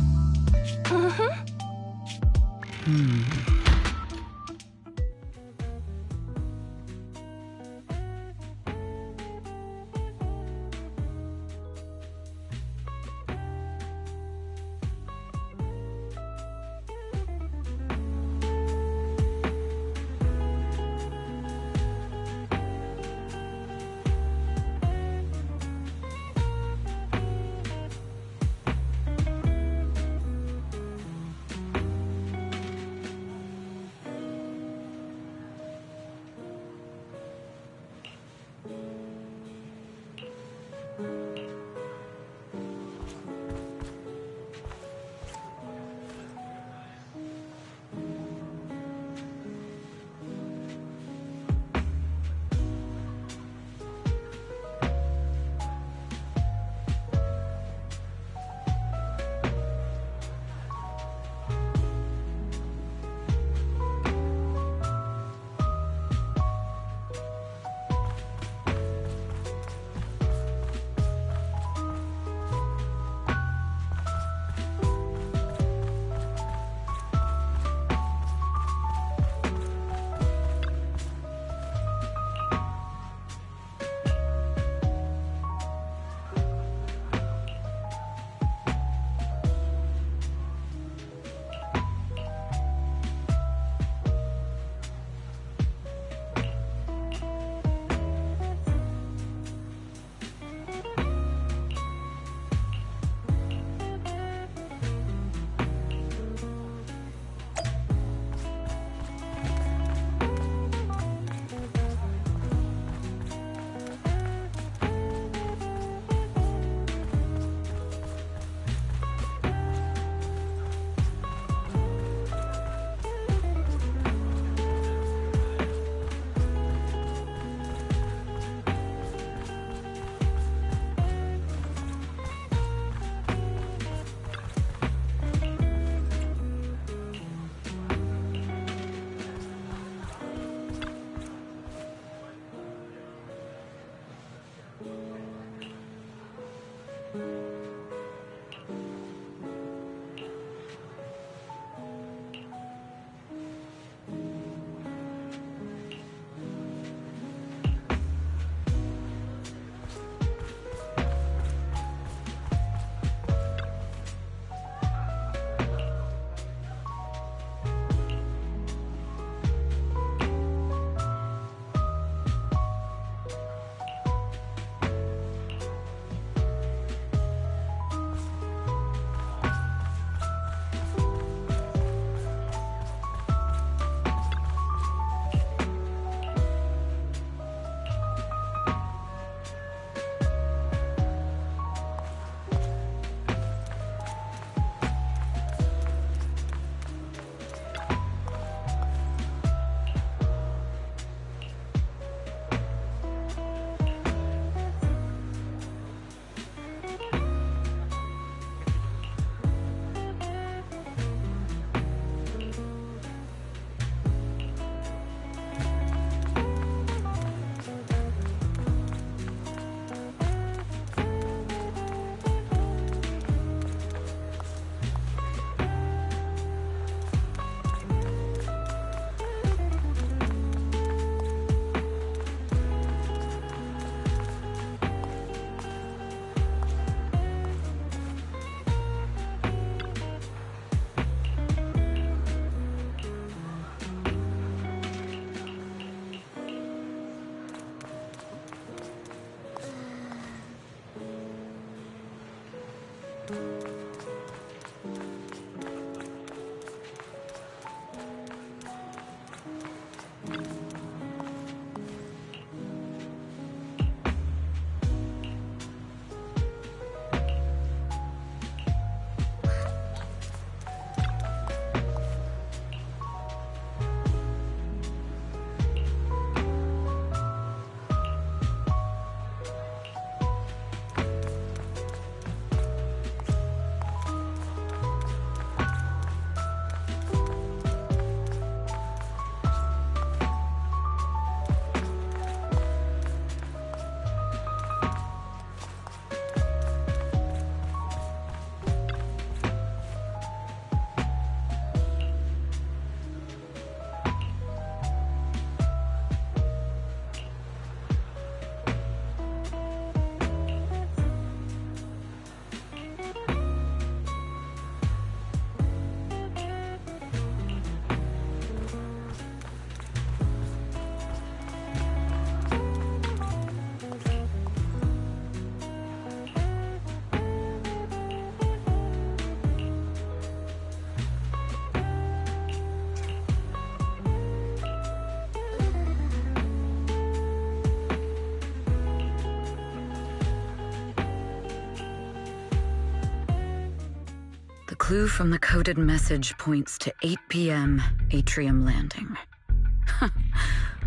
The clue from the coded message points to 8 p.m. Atrium Landing.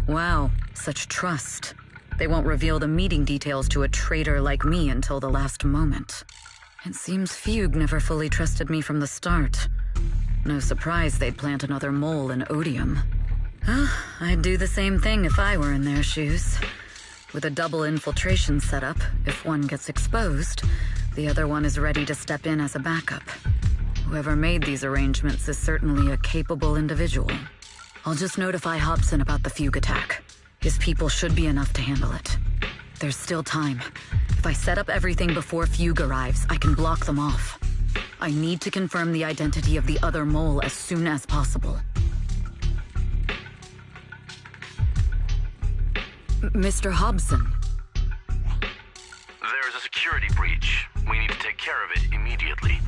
Wow, such trust. They won't reveal the meeting details to a traitor like me until the last moment. It seems Fugue never fully trusted me from the start. No surprise they'd plant another mole in Odium. I'd do the same thing if I were in their shoes. With a double infiltration setup, if one gets exposed, the other one is ready to step in as a backup. Whoever made these arrangements is certainly a capable individual. I'll just notify Hobson about the Fugue attack. His people should be enough to handle it. There's still time. If I set up everything before Fugue arrives, I can block them off. I need to confirm the identity of the other mole as soon as possible. Mr. Hobson. There is a security breach. We need to take care of it immediately.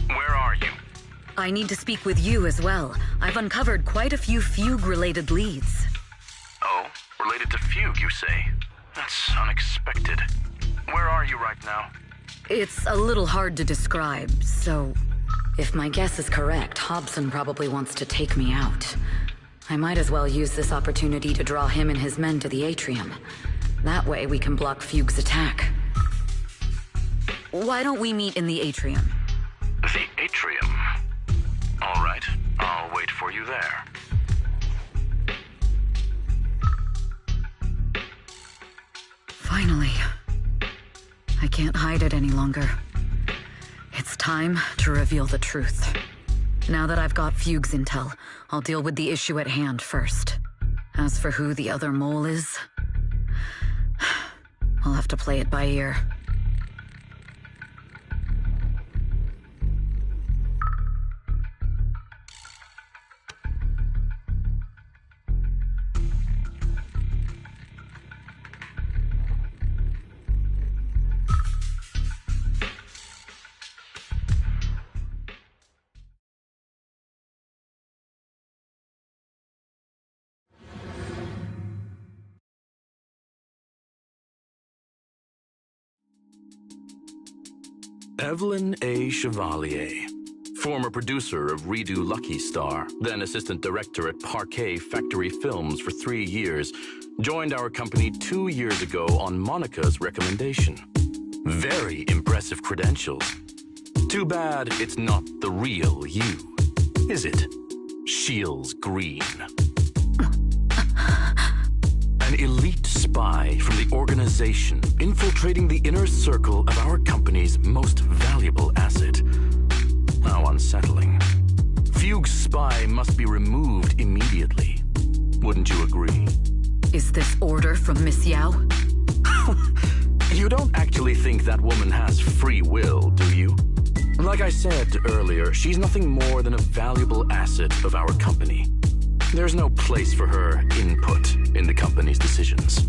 Where are you? I need to speak with you as well. I've uncovered quite a few Fugue-related leads. Oh, related to Fugue, you say? That's unexpected. Where are you right now? It's a little hard to describe, so... If my guess is correct, Hobson probably wants to take me out. I might as well use this opportunity to draw him and his men to the Atrium. That way we can block Fugue's attack. Why don't we meet in the Atrium? The Atrium? All right, I'll wait for you there. Finally. I can't hide it any longer. It's time to reveal the truth. Now that I've got Fugue's intel, I'll deal with the issue at hand first. As for who the other mole is, I'll have to play it by ear. Evelyn A. Chevalier, former producer of Redo Lucky Star, then assistant director at Parquet Factory Films for 3 years, joined our company 2 years ago on Monica's recommendation. Very impressive credentials. Too bad it's not the real you, is it? Shields Green. An elite spy from the organization infiltrating the inner circle of our company's most valuable asset. How unsettling. Fugue's spy must be removed immediately. Wouldn't you agree? Is this order from Miss Yao? You don't actually think that woman has free will, do you? Like I said earlier, she's nothing more than a valuable asset of our company. There's no place for her input in the company's decisions.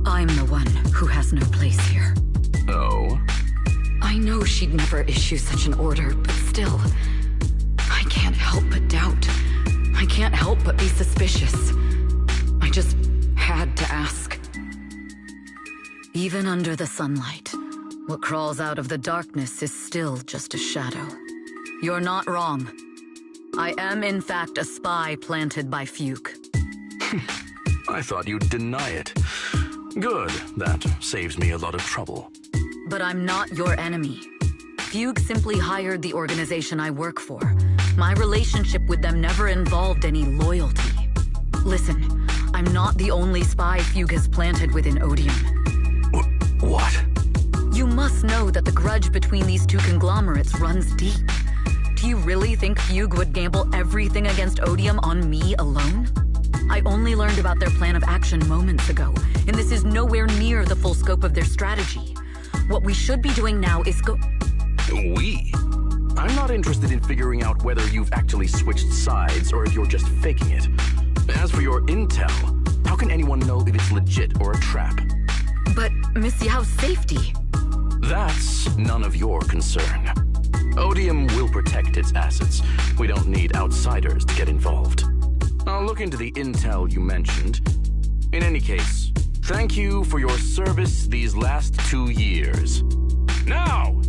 I'm the one who has no place here. Oh? I know she'd never issue such an order, but still, I can't help but doubt. I can't help but be suspicious. Even under the sunlight, what crawls out of the darkness is still just a shadow. You're not wrong. I am, in fact, a spy planted by Fugue. I thought you'd deny it. Good, that saves me a lot of trouble. But I'm not your enemy. Fugue simply hired the organization I work for. My relationship with them never involved any loyalty. Listen, I'm not the only spy Fugue has planted within Odium. What? You must know that the grudge between these two conglomerates runs deep. Do you really think Fugue would gamble everything against Odium on me alone? I only learned about their plan of action moments ago, and this is nowhere near the full scope of their strategy. What we should be doing now is We? I'm not interested in figuring out whether you've actually switched sides or if you're just faking it. As for your intel, how can anyone know if it's legit or a trap? But Miss Yao's safety... That's none of your concern. Odium will protect its assets. We don't need outsiders to get involved. I'll look into the intel you mentioned. In any case, thank you for your service these last 2 years. Now!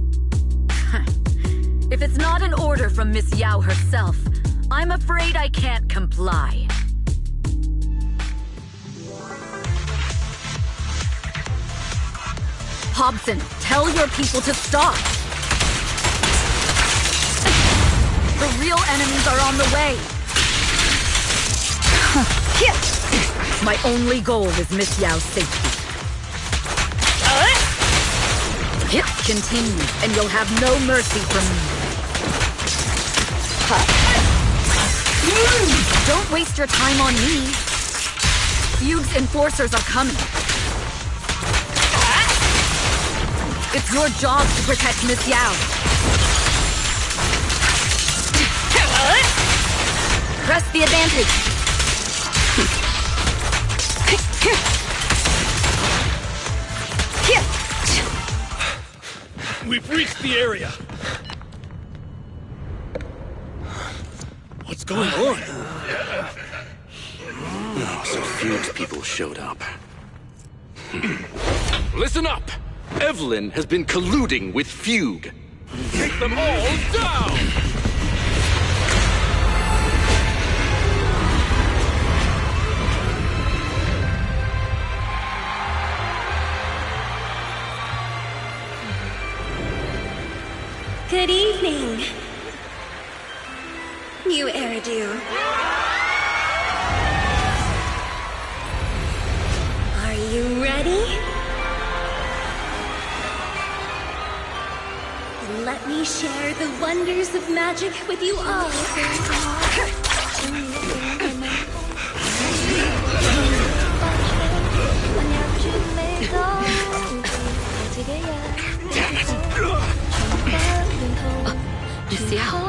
If it's not an order from Miss Yao herself, I'm afraid I can't comply. Hobson, tell your people to stop! The real enemies are on the way! My only goal is Miss Yao's safety. Continue, and you'll have no mercy from me. Don't waste your time on me. Fugue's enforcers are coming. It's your job to protect Miss Yao. Press the advantage. We've reached the area. What's going on? Oh, so Fugue's people showed up. Listen up! Evelyn has been colluding with Fugue. Take them all down! Good evening. New hairdo. Are you ready? Let me share the wonders of magic with you all. Miss Yao.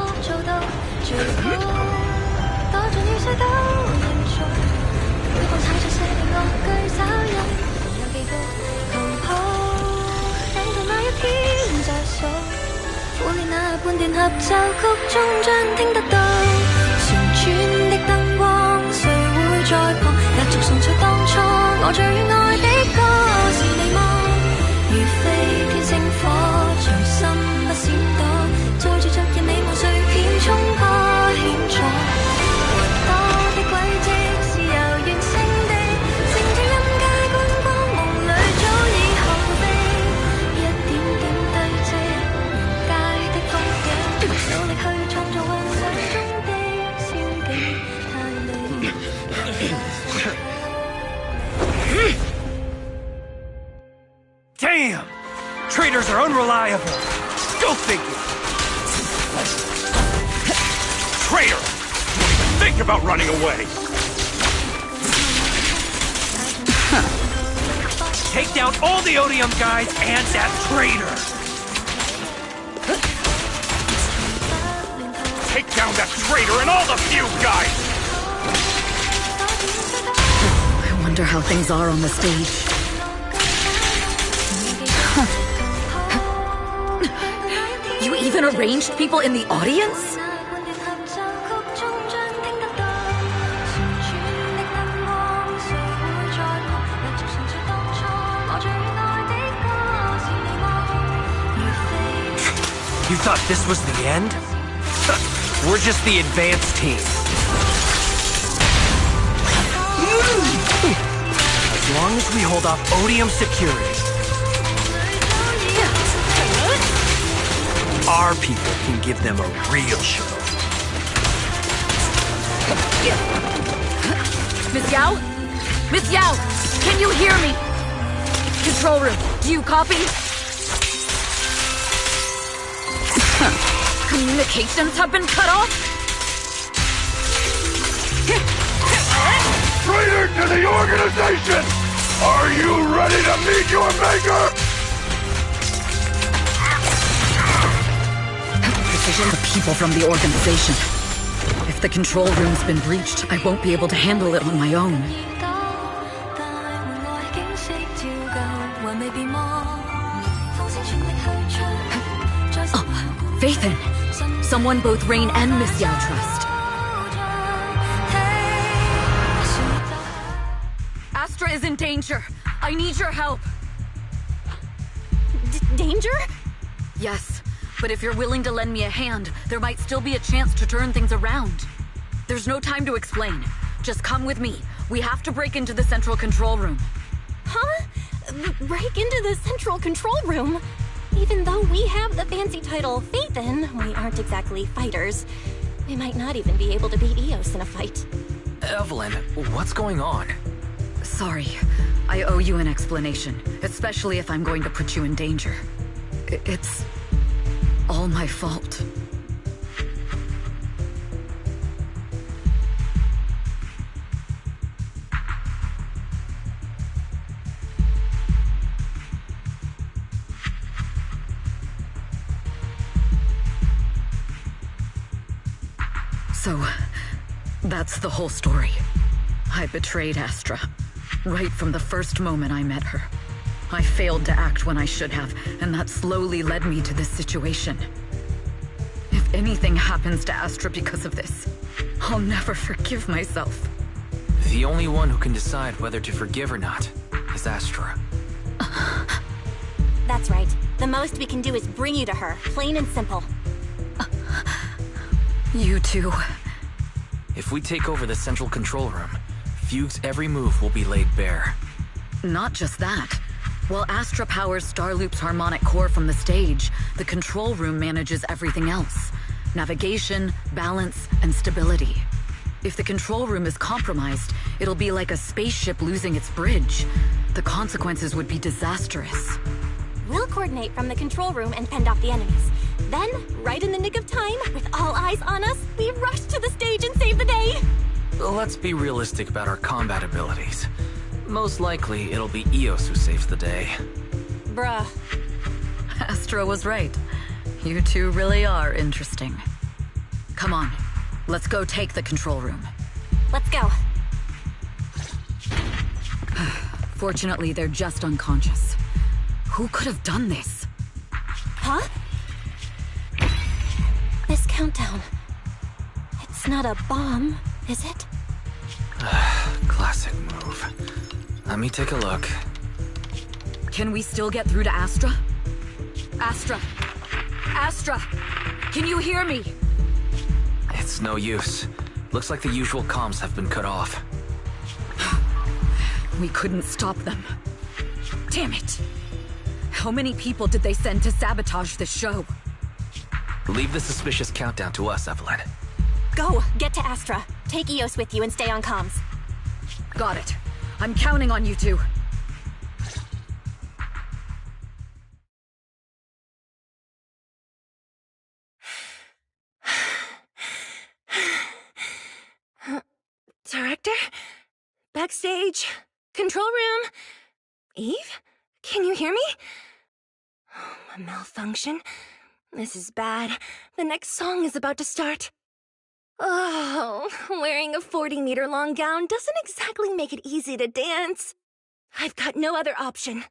Damn! Traitors are unreliable. Go figure. Traitor! Think about running away. Take down all the Odium guys and that traitor. Take down that traitor and all the Fugue guys. I wonder how things are on the stage. You even arranged people in the audience? You thought this was the end? We're just the advanced team. As long as we hold off Odium security, our people can give them a real show. Miss Yao? Miss Yao! Can you hear me? Control room, do you copy? Communications have been cut off? Traitor to the organization! Are you ready to meet your maker? Precision the people from the organization. If the control room's been breached, I won't be able to handle it on my own. Oh, Faithin! Someone both Rain and Miss Yao trust. Astra is in danger. I need your help. Danger? Yes, but if you're willing to lend me a hand, there might still be a chance to turn things around. There's no time to explain. Just come with me. We have to break into the central control room. Huh? Break into the central control room? Even though we have the fancy title Faithin, we aren't exactly fighters. We might not even be able to beat Eos in a fight. Evelyn, what's going on? Sorry. I owe you an explanation, especially if I'm going to put you in danger. It's all my fault. So, that's the whole story. I betrayed Astra, right from the first moment I met her. I failed to act when I should have, and that slowly led me to this situation. If anything happens to Astra because of this, I'll never forgive myself. The only one who can decide whether to forgive or not is Astra. That's right. The most we can do is bring you to her, plain and simple. You too. If we take over the central control room, Fugue's every move will be laid bare. Not just that. While Astra powers Starloop's harmonic core from the stage, the control room manages everything else. Navigation, balance, and stability. If the control room is compromised, it'll be like a spaceship losing its bridge. The consequences would be disastrous. We'll coordinate from the control room and fend off the enemies. Then, right in the nick of time, with all eyes on us, we rush to the stage and save the day! Let's be realistic about our combat abilities. Most likely, it'll be Eos who saves the day. Bruh. Astra was right. You two really are interesting. Come on, let's go take the control room. Let's go. Fortunately, they're just unconscious. Who could have done this? Huh? This countdown. It's not a bomb, is it? Classic move. Let me take a look. Can we still get through to Astra? Astra! Astra! Can you hear me? It's no use. Looks like the usual comms have been cut off. We couldn't stop them. Damn it! How many people did they send to sabotage this show? Leave the suspicious countdown to us, Evelyn. Go! Get to Astra. Take Eos with you and stay on comms. Got it. I'm counting on you two. Director? Backstage? Control room? Eve? Can you hear me? A malfunction? This is bad. The next song is about to start. Oh, wearing a 40-meter-long gown doesn't exactly make it easy to dance. I've got no other option.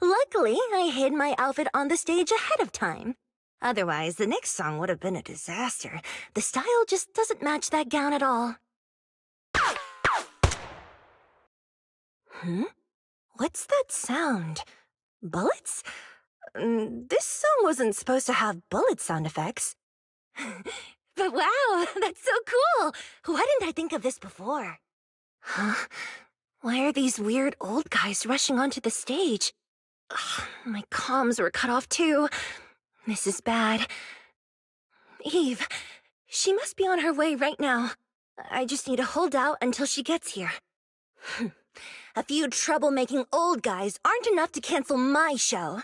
Luckily, I hid my outfit on the stage ahead of time. Otherwise, the next song would have been a disaster. The style just doesn't match that gown at all. What's that sound? Bullets? This song wasn't supposed to have bullet sound effects. But wow, that's so cool! Why didn't I think of this before? Huh? Why are these weird old guys rushing onto the stage? Ugh, my comms were cut off too. This is bad. Eve, she must be on her way right now. I just need to hold out until she gets here. A few troublemaking old guys aren't enough to cancel my show.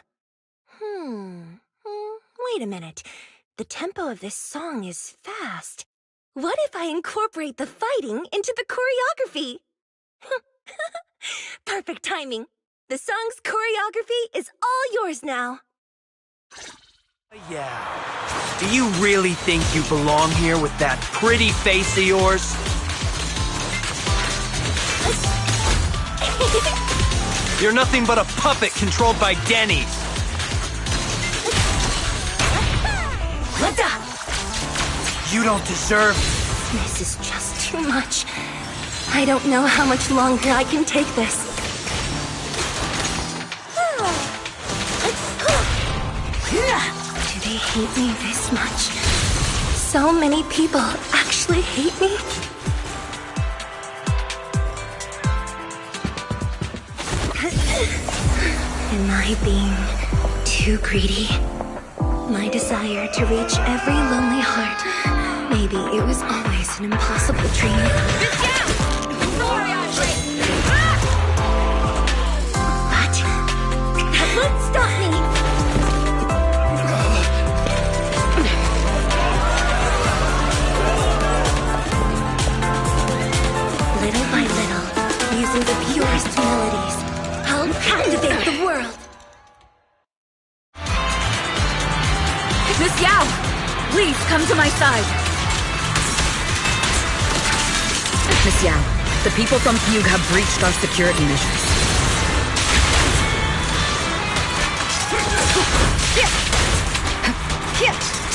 Wait a minute. The tempo of this song is fast. What if I incorporate the fighting into the choreography? Perfect timing. The song's choreography is all yours now. Yeah. Do you really think you belong here with that pretty face of yours? You're nothing but a puppet controlled by Denny's. You don't deserve it. This is just too much. I don't know how much longer I can take this. Do they hate me this much? So many people actually hate me? Am I being too greedy? My desire to reach every lonely heart. Maybe it was always an impossible dream. What? That won't stop me! Little by little, using the purest melodies, I'll captivate the world. Miss Yao, please come to my side. Miss Yao, the people from Fugue have breached our security measures.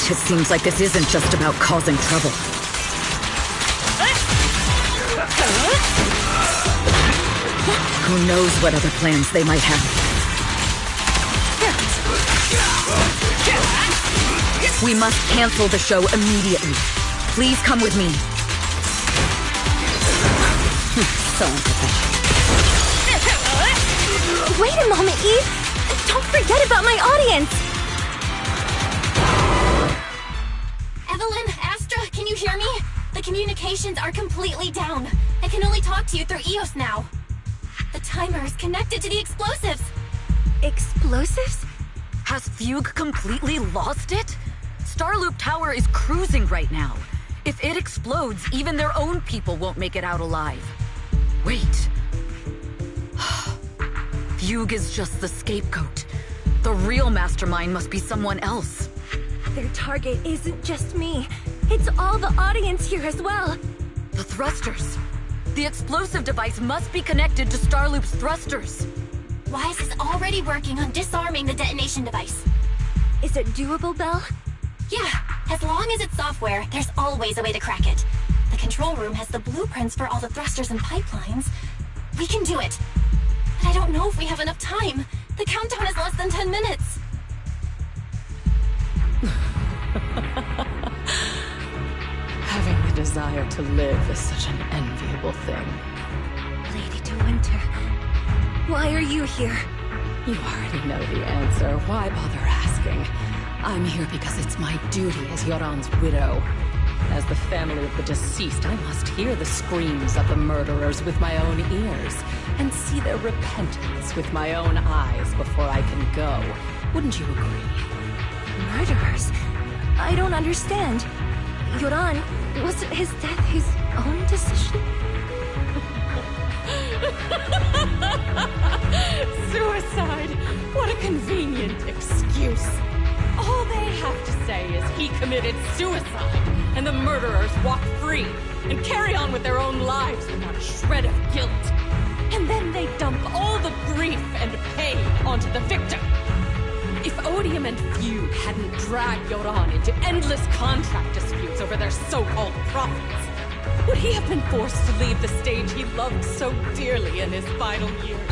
It seems like this isn't just about causing trouble. Who knows what other plans they might have. We must cancel the show immediately. Please come with me. So unprofessional. Wait a moment, Eve! Don't forget about my audience! Evelyn, Astra, can you hear me? The communications are completely down. I can only talk to you through EOS now. The timer is connected to the explosives. Explosives? Has Fugue completely lost it? Starloop Tower is cruising right now. If it explodes, even their own people won't make it out alive. Wait. Fugue is just the scapegoat. The real mastermind must be someone else. Their target isn't just me. It's all the audience here as well. The thrusters. The explosive device must be connected to Starloop's thrusters. Wise is already working on disarming the detonation device. Is it doable, Belle? Yeah, as long as it's software, there's always a way to crack it. The control room has the blueprints for all the thrusters and pipelines. We can do it. But I don't know if we have enough time. The countdown is less than 10 minutes. Having the desire to live is such an enviable thing. Lady De Winter, why are you here? You already know the answer. Why bother asking? I'm here because it's my duty as Yoran's widow. As the family of the deceased, I must hear the screams of the murderers with my own ears, and see their repentance with my own eyes before I can go. Wouldn't you agree? Murderers? I don't understand. Yoran, wasn't his death his own decision? Suicide! What a convenient excuse. All they have to say is he committed suicide, and the murderers walk free and carry on with their own lives without a shred of guilt. And then they dump all the grief and pain onto the victim. If Odium and Feud hadn't dragged Yoran into endless contract disputes over their so-called profits, would he have been forced to leave the stage he loved so dearly in his final years?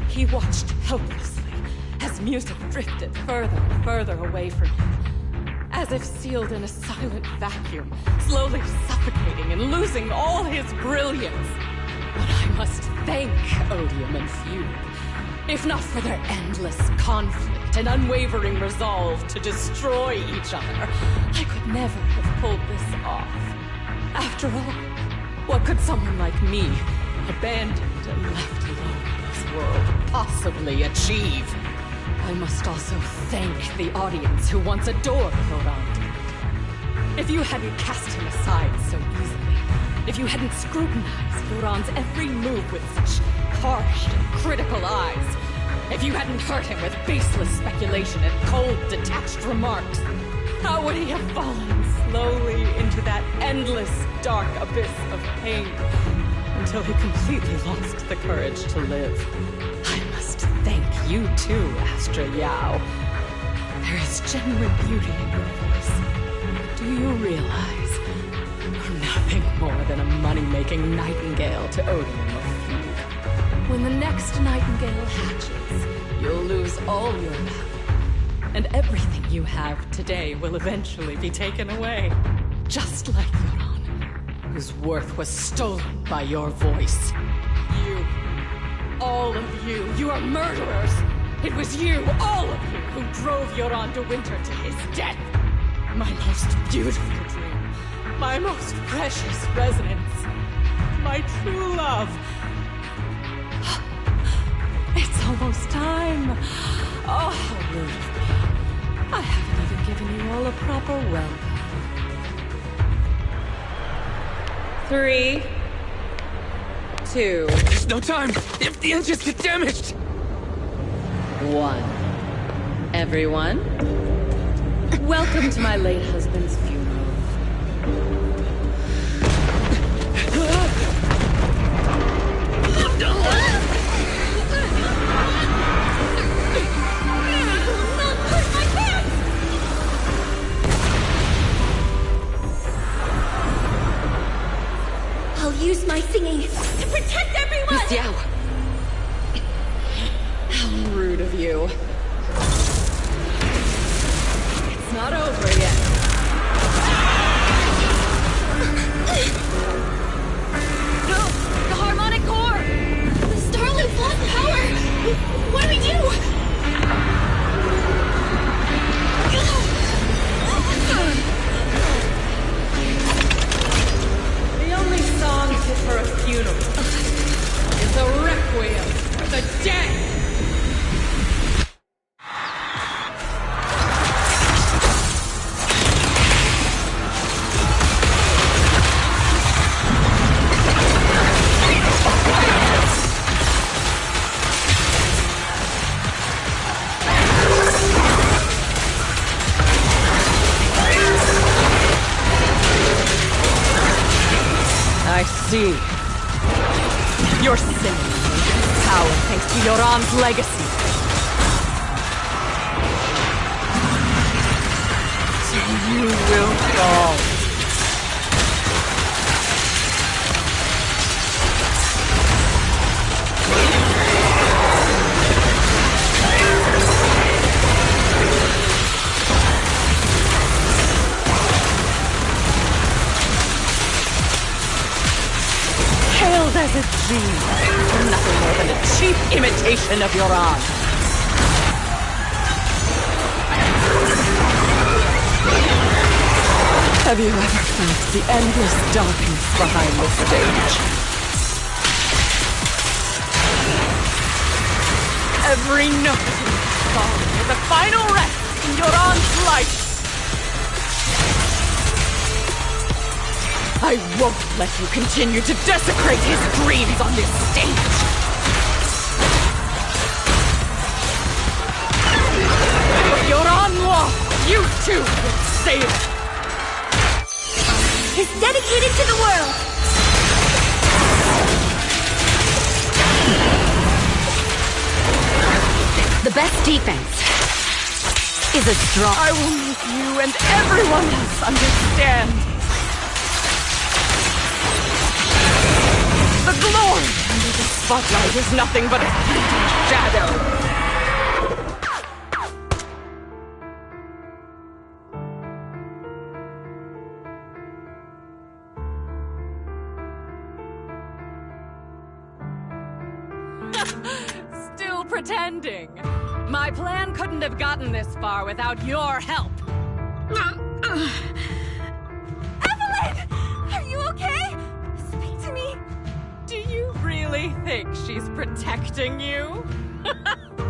He watched helplessly as music drifted further and further away from him, as if sealed in a silent vacuum, slowly suffocating and losing all his brilliance. But I must thank Odium and Feud, if not for their endless conflict and unwavering resolve to destroy each other, I could never have pulled this off. After all, what could someone like me, abandoned and left alone in this world, possibly achieve? I must also thank the audience who once adored Yoran. If you hadn't cast him aside so easily, if you hadn't scrutinized Yoran's every move with such harsh and critical eyes, if you hadn't hurt him with baseless speculation and cold, detached remarks, how would he have fallen slowly into that endless, dark abyss of pain until he completely lost the courage to live? I must thank you too, Astra Yao. There is genuine beauty in your voice. Do you realize you're nothing more than a money-making nightingale to Odium of Feud? When the next nightingale hatches, you'll lose all your value, and everything you have today will eventually be taken away. Just like Yoran, whose worth was stolen by your voice. You, all of you, you are murderers! It was you, all of you, who drove Yoran de Winter to his death! My most beautiful dream, my most precious resonance, my true love. It's almost time. Oh, how rude of me. I haven't even given you all a proper welcome. 3, 2... There's no time! If the engines get damaged! 1. Everyone, welcome to my late husband's funeral. I'll use my thingy to protect everyone! Miss Yao! How rude of you. It's not over yet. No! The harmonic core! The Starloop lost power! What do we do? The only song fit for a funeral is a requiem for the dead! I see. You're sinking into power thanks to Yoran's legacy. So you will fall. Hailed as it seems, you're nothing more than a cheap imitation of Yoran. Have you ever felt the endless darkness behind the stage? Every note in this song is a final rest in Yoran's life. I won't let you continue to desecrate his dreams on this stage! What Yoran lost, you too will save it! It's dedicated to the world! The best defense is a strong... I will make you and everyone else understand. The glory under the spotlight is nothing but a fleeting shadow. Still pretending. My plan couldn't have gotten this far without your help. Evelyn! Are you okay? Speak to me. Do you really think she's protecting you?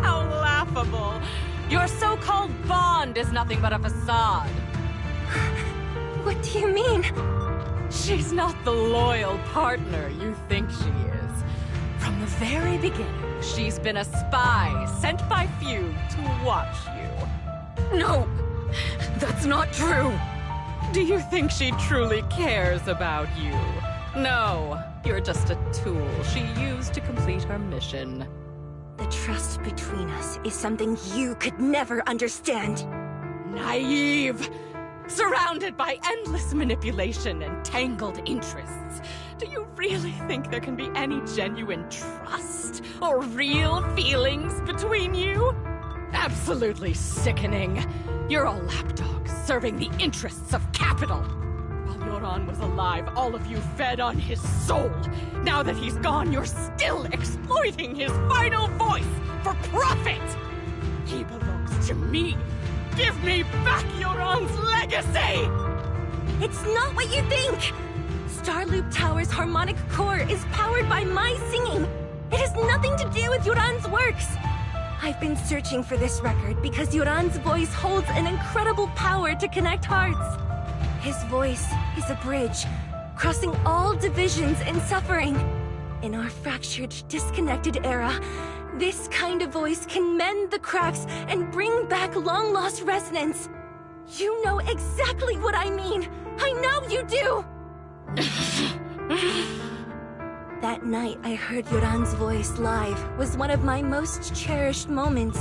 How laughable. Your so-called bond is nothing but a facade. What do you mean? She's not the loyal partner you think she is. From the very beginning, she's been a spy sent by few to watch you. No! That's not true! Do you think she truly cares about you? No, you're just a tool she used to complete her mission. The trust between us is something you could never understand. Naive! Surrounded by endless manipulation and tangled interests. Do you really think there can be any genuine trust or real feelings between you? Absolutely sickening. You're a lapdog serving the interests of capital. While Yoran was alive, all of you fed on his soul. Now that he's gone, you're still exploiting his final voice for profit. He belongs to me. Give me back Yoran's legacy! It's not what you think! Starloop Tower's harmonic core is powered by my singing. It has nothing to do with Yoran's works. I've been searching for this record because Yoran's voice holds an incredible power to connect hearts. His voice is a bridge, crossing all divisions and suffering. In our fractured, disconnected era, this kind of voice can mend the cracks and bring back long-lost resonance. You know exactly what I mean. I know you do! That night I heard Yoran's voice live was one of my most cherished moments.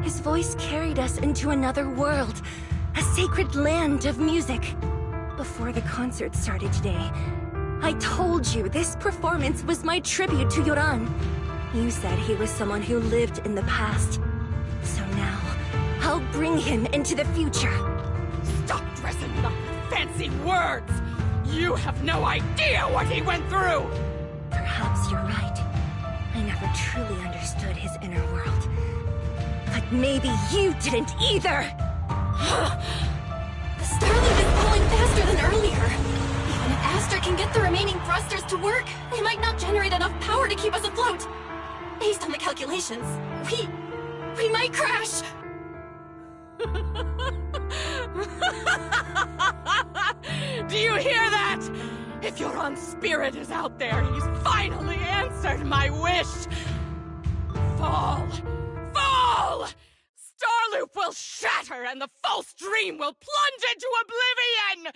His voice carried us into another world, a sacred land of music. Before the concert started today, I told you this performance was my tribute to Yoran. You said he was someone who lived in the past. So now, I'll bring him into the future. Stop dressing it up with fancy words! You have no idea what he went through! Perhaps you're right. I never truly understood his inner world. But maybe you didn't either! The Starloop is pulling faster than earlier. Even if Astra can get the remaining thrusters to work, they might not generate enough power to keep us afloat. Based on the calculations, we might crash. Do you hear that? If Yoran's spirit is out there, he's finally answered my wish. Fall! Fall! Starloop will shatter and the false dream will plunge into oblivion!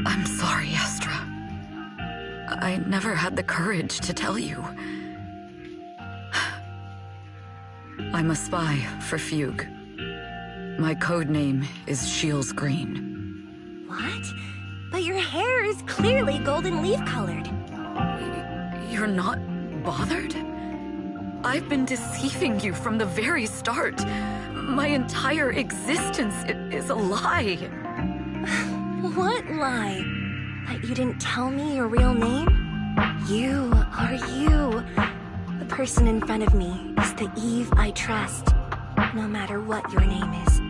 I'm sorry, Astra. I never had the courage to tell you. I'm a spy for Fugue. My code name is Shields Green. What? But your hair is clearly golden leaf-colored. You're not bothered? I've been deceiving you from the very start. My entire existence is a lie. What lie? That you didn't tell me your real name? You are you. The person in front of me is the Eve I trust. No matter what your name is.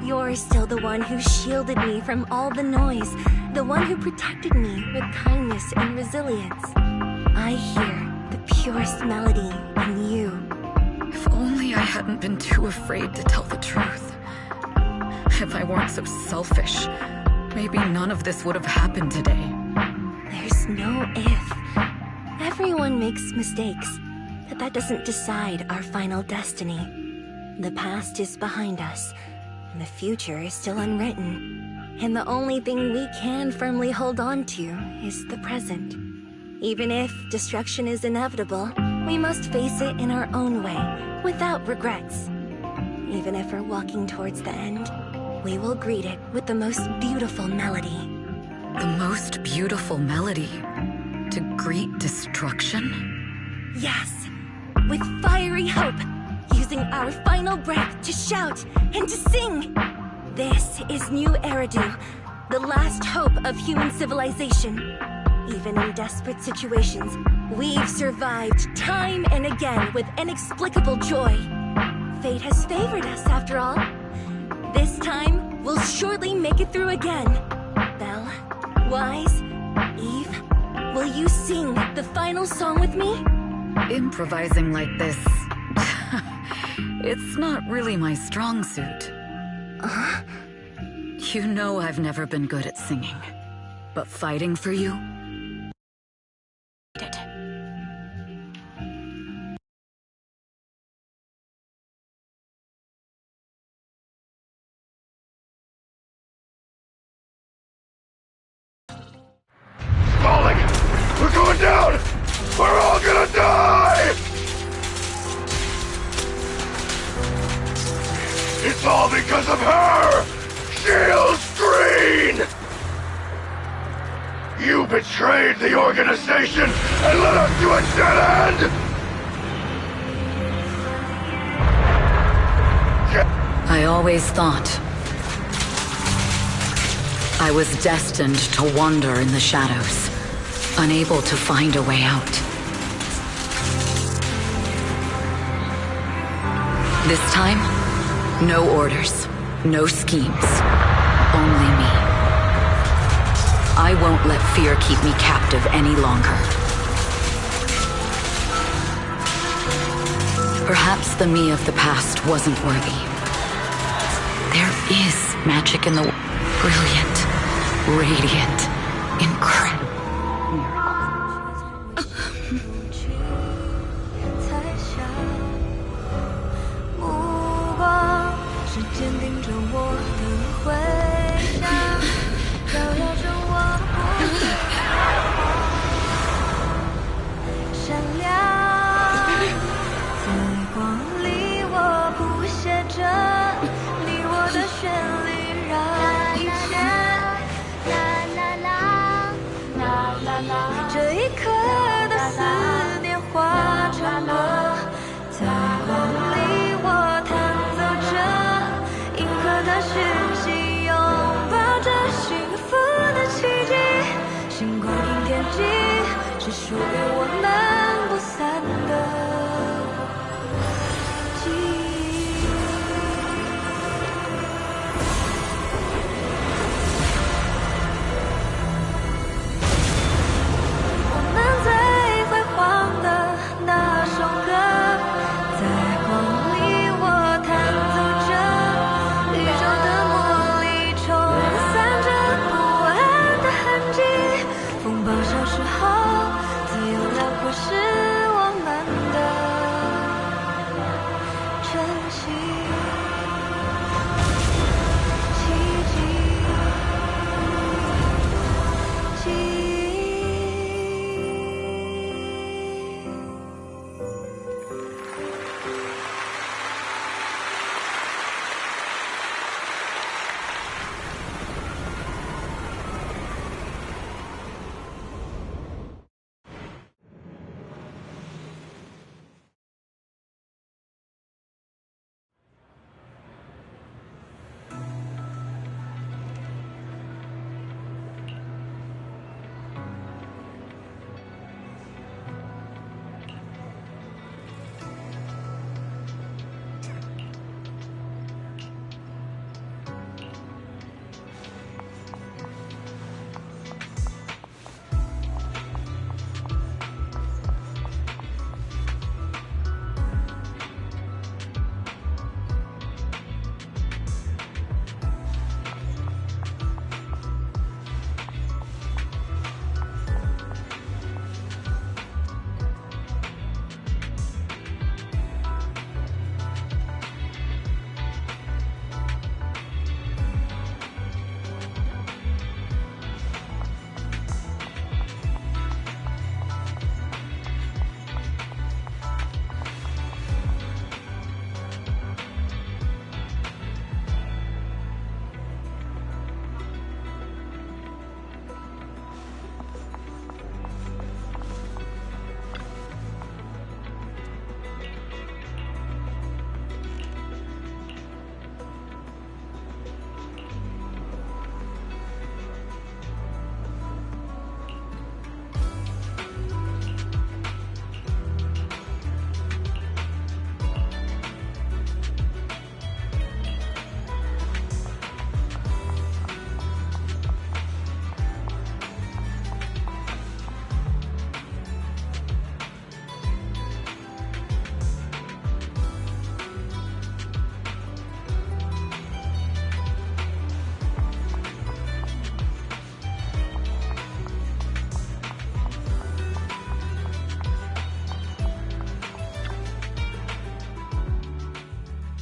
You're still the one who shielded me from all the noise. The one who protected me with kindness and resilience. I hear the purest melody in you. If only I hadn't been too afraid to tell the truth. If I weren't so selfish, maybe none of this would have happened today. There's no if. Everyone makes mistakes, but that doesn't decide our final destiny. The past is behind us, and the future is still unwritten. And the only thing we can firmly hold on to is the present. Even if destruction is inevitable, we must face it in our own way, without regrets. Even if we're walking towards the end, we will greet it with the most beautiful melody. The most beautiful melody? To greet destruction? Yes, with fiery hope, using our final breath to shout and to sing. This is New Eridu, the last hope of human civilization. Even in desperate situations, we've survived time and again with inexplicable joy. Fate has favored us, after all. This time, we'll surely make it through again. Belle, Wise, Eve, will you sing the final song with me? Improvising like this... it's not really my strong suit. You know I've never been good at singing. But fighting for you... Falling! We're going down! We're all gonna die! It's all because of her! Shield's green! You betrayed the organization and led us to a dead end! I always thought I was destined to wander in the shadows, unable to find a way out. This time, no orders, no schemes, only me. I won't let fear keep me captive any longer. Perhaps the me of the past wasn't worthy. There is magic in the world. Brilliant, radiant, incredible.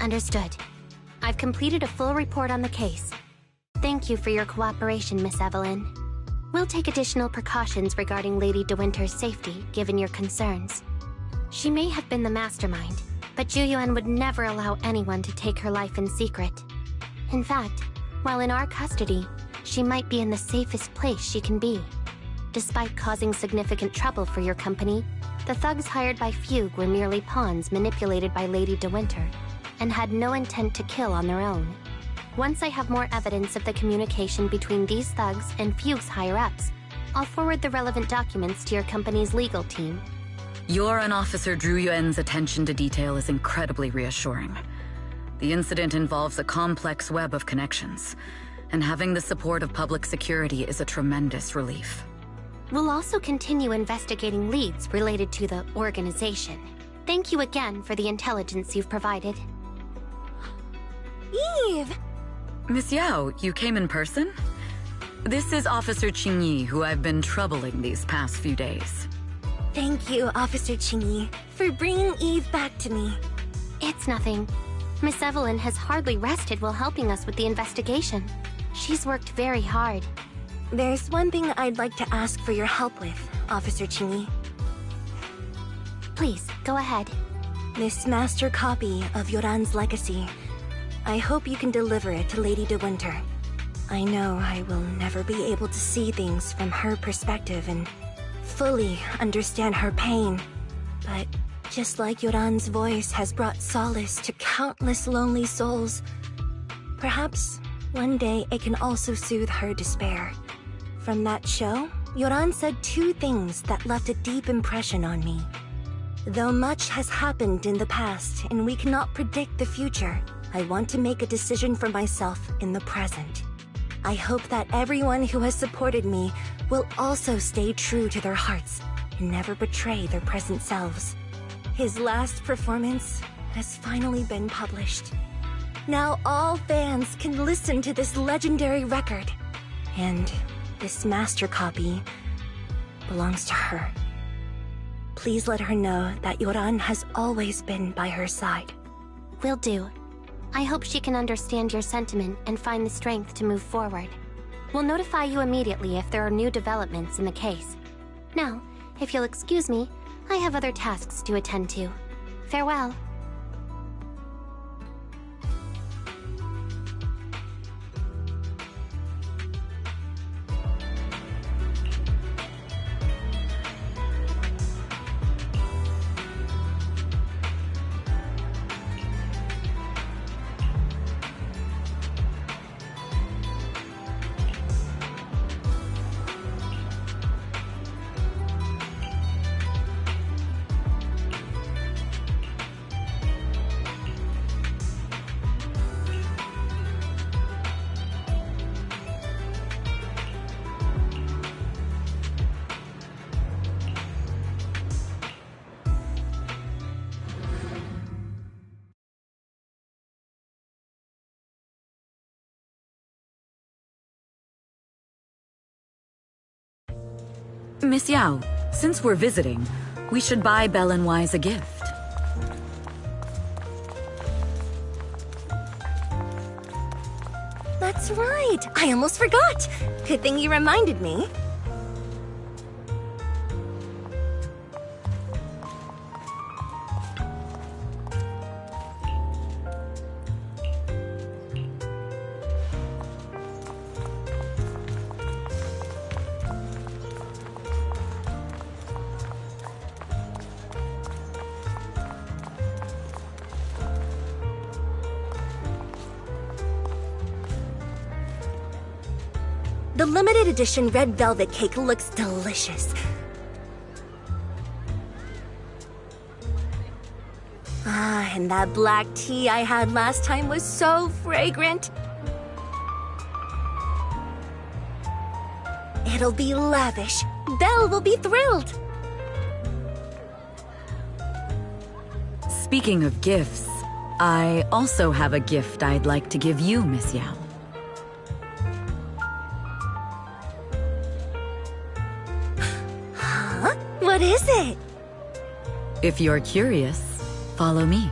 Understood. I've completed a full report on the case. Thank you for your cooperation, Miss Evelyn. We'll take additional precautions regarding Lady De Winter's safety, given your concerns. She may have been the mastermind, but Juyuan would never allow anyone to take her life in secret. In fact, while in our custody, she might be in the safest place she can be. Despite causing significant trouble for your company, the thugs hired by Fugue were merely pawns manipulated by Lady De Winter, and had no intent to kill on their own. Once I have more evidence of the communication between these thugs and Fugue's higher-ups, I'll forward the relevant documents to your company's legal team. Your and Officer Zhu Yuan's attention to detail is incredibly reassuring. The incident involves a complex web of connections, and having the support of public security is a tremendous relief. We'll also continue investigating leads related to the organization. Thank you again for the intelligence you've provided. Eve! Miss Yao, you came in person? This is Officer Qingyi, who I've been troubling these past few days. Thank you, Officer Qingyi, for bringing Eve back to me. It's nothing. Miss Evelyn has hardly rested while helping us with the investigation. She's worked very hard. There's one thing I'd like to ask for your help with, Officer Qingyi. Please, go ahead. This master copy of Yoran's legacy. I hope you can deliver it to Lady De Winter. I know I will never be able to see things from her perspective and fully understand her pain. But just like Yoran's voice has brought solace to countless lonely souls, perhaps one day it can also soothe her despair. From that show, Yoran said two things that left a deep impression on me. Though much has happened in the past and we cannot predict the future, I want to make a decision for myself in the present. I hope that everyone who has supported me will also stay true to their hearts and never betray their present selves. His last performance has finally been published. Now all fans can listen to this legendary record. And this master copy belongs to her. Please let her know that Yoran has always been by her side. Will do. I hope she can understand your sentiment and find the strength to move forward. We'll notify you immediately if there are new developments in the case. Now, if you'll excuse me, I have other tasks to attend to. Farewell. Miss Yao, since we're visiting, we should buy Belle and Wise a gift. That's right! I almost forgot! Good thing you reminded me. The limited edition red velvet cake looks delicious. Ah, and that black tea I had last time was so fragrant. It'll be lavish. Belle will be thrilled. Speaking of gifts, I also have a gift I'd like to give you, Miss Yao. Huh? What is it? If you're curious, follow me.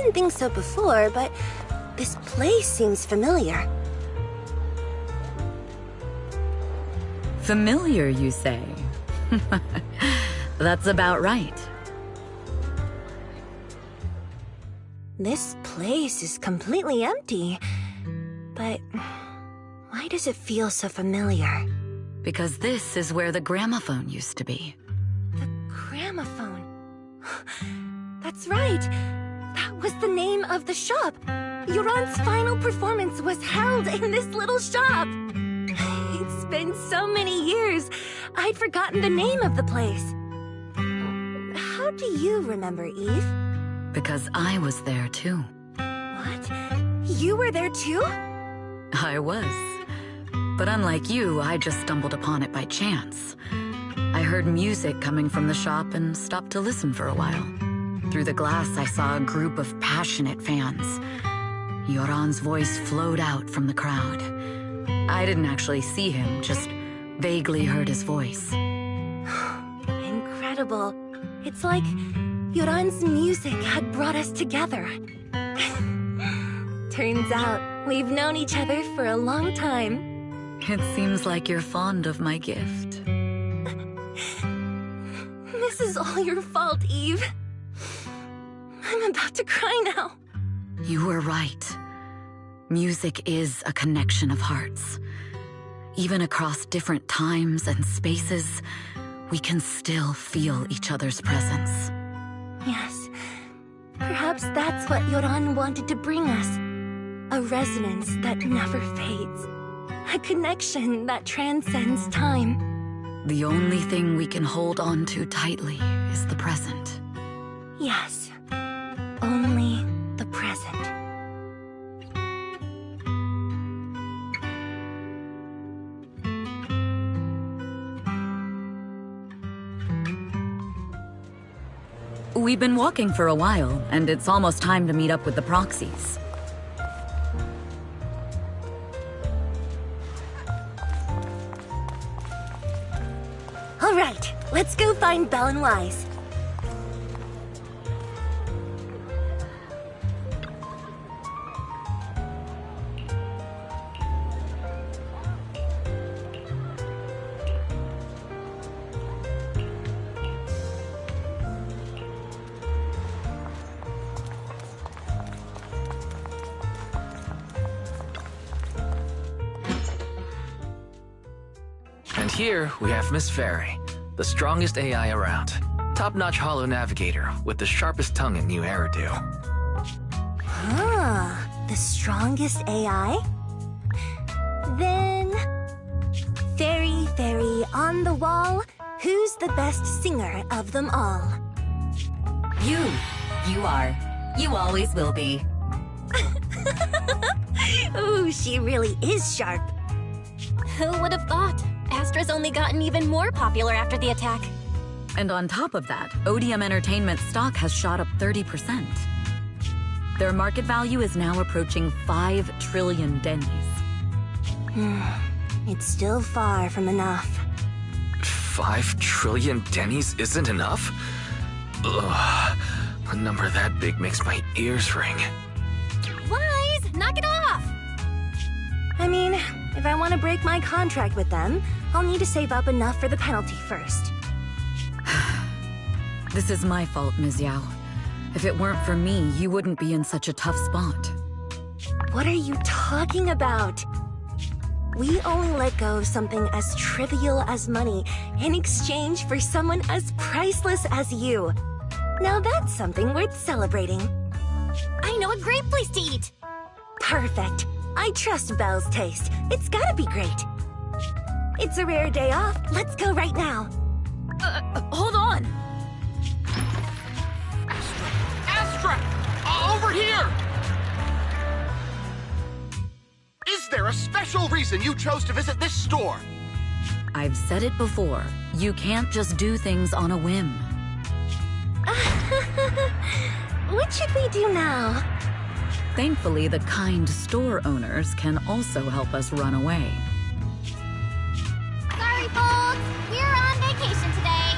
didn't think so before, but this place seems familiar. Familiar, you say? That's about right. This place is completely empty. But why does it feel so familiar? Because this is where the gramophone used to be. The gramophone. That's right. That was the name of the shop. Yoran's final performance was held in this little shop. It's been so many years, I'd forgotten the name of the place. How do you remember, Eve? Because I was there too. What? You were there too? I was. But unlike you, I just stumbled upon it by chance. I heard music coming from the shop and stopped to listen for a while. Through the glass, I saw a group of passionate fans. Yoran's voice flowed out from the crowd. I didn't actually see him, just vaguely heard his voice. Incredible. It's like Yoran's music had brought us together. Turns out, we've known each other for a long time. It seems like you're fond of my gift. This is all your fault, Eve. I'm about to cry now. You were right. Music is a connection of hearts. Even across different times and spaces, we can still feel each other's presence. Yes. Perhaps that's what Yoran wanted to bring us. A resonance that never fades. A connection that transcends time. The only thing we can hold on to tightly is the present. Yes. Only the present. We've been walking for a while, and it's almost time to meet up with the proxies. All right, let's go find Belle and Wise. And here we have Miss Fairy, the strongest AI around. Top-notch holo navigator with the sharpest tongue in New Eridu. Ah, the strongest AI? Then... Fairy, on the wall, who's the best singer of them all? You are. You always will be. Ooh, she really is sharp. Who would have thought? Astra's only gotten even more popular after the attack. And on top of that, Odium Entertainment stock has shot up 30%. Their market value is now approaching 5 trillion dennies. It's still far from enough. 5 trillion dennies isn't enough? Ugh, a number that big makes my ears ring. Wise, knock it off! I mean, if I want to break my contract with them, I'll need to save up enough for the penalty first. This is my fault, Ms. Yao. If it weren't for me, you wouldn't be in such a tough spot. What are you talking about? We only let go of something as trivial as money in exchange for someone as priceless as you. Now that's something worth celebrating. I know a great place to eat! Perfect. I trust Belle's taste. It's gotta be great. It's a rare day off. Let's go right now. Hold on! Astra! Over here! Is there a special reason you chose to visit this store? I've said it before. You can't just do things on a whim. What should we do now? Thankfully, the kind store owners can also help us run away. Sorry, folks! We're on vacation today!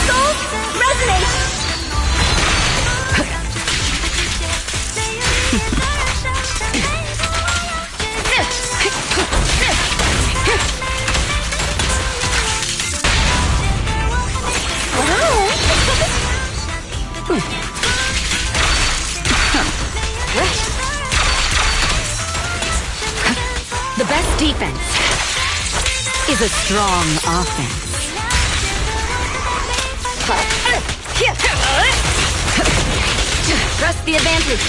soul, resonate! The best defense is a strong offense. Trust the advantage.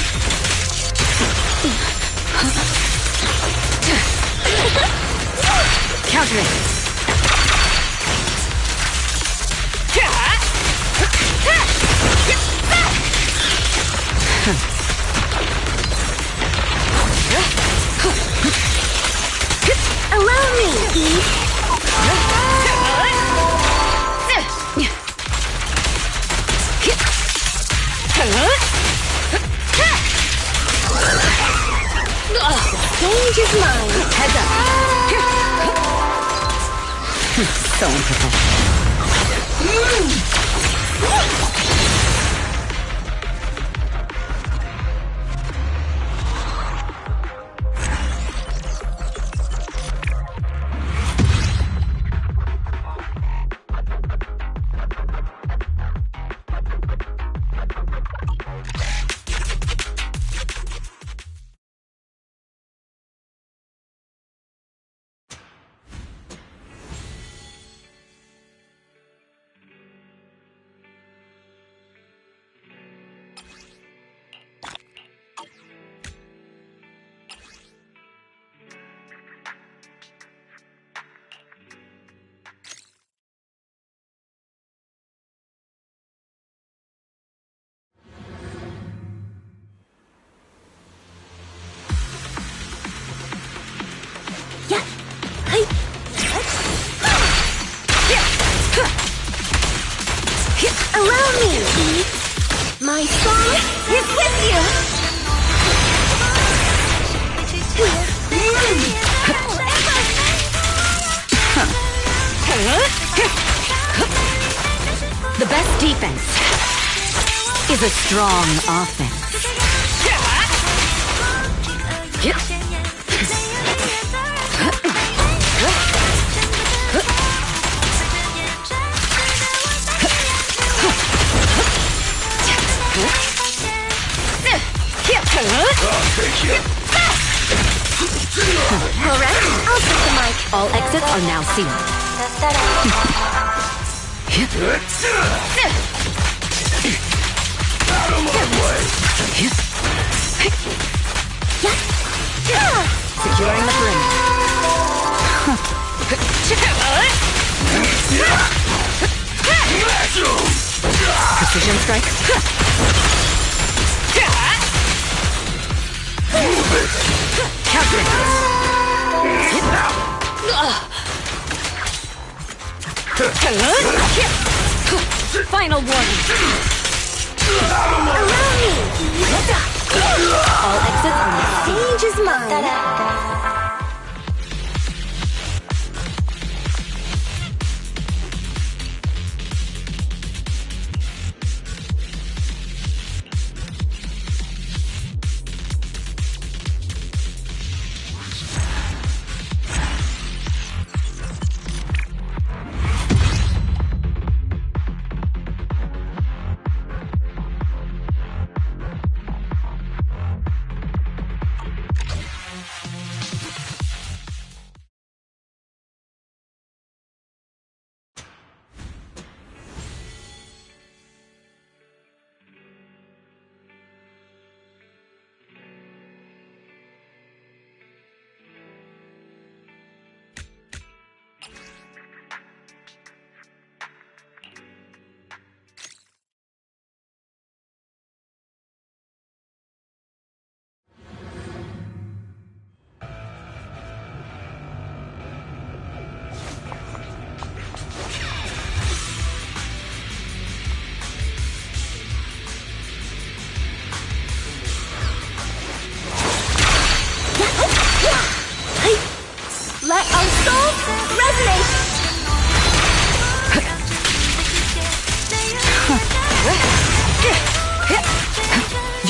Counter it. Allow me, Eve. Change is mine. Heads up. So unprofessional. Allow me, Eve. My song is with you. The best defense is a strong offense. Alright, I'll take the mic. All exits are now sealed. Out of my way! Securing the perimeter. Precision strike. Counter. Final warning. Allow me. All exits are now. Stage is mine.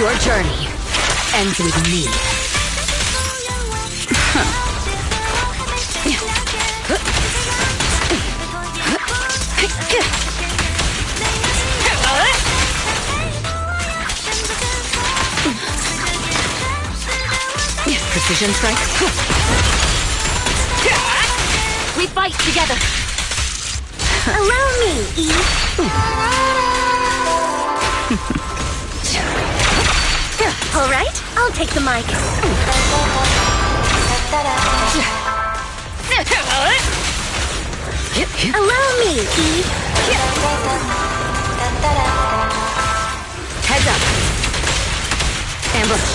Your journey ends with me. Precision strike. We fight together. Allow me, Eve. All right, I'll take the mic. Allow me, Eve. Heads up. Ambush.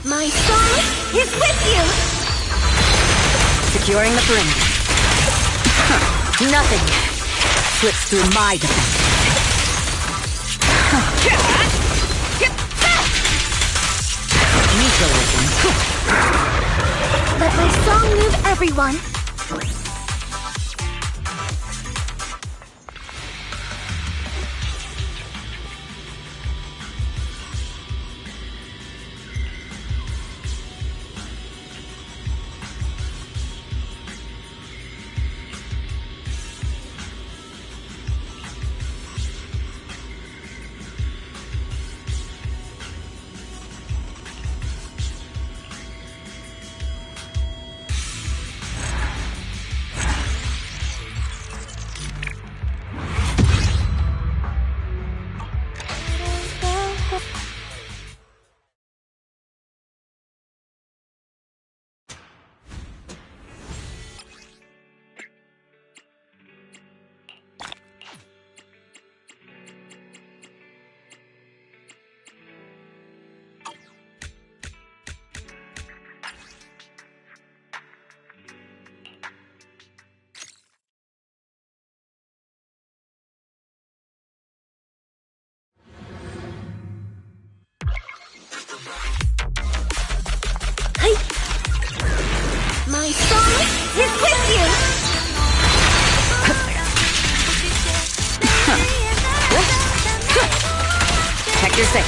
My soul is with you. Securing the perimeter. Nothing slips through my defense. Neutralizing. Let my song move everyone. My song is with you. Check your six.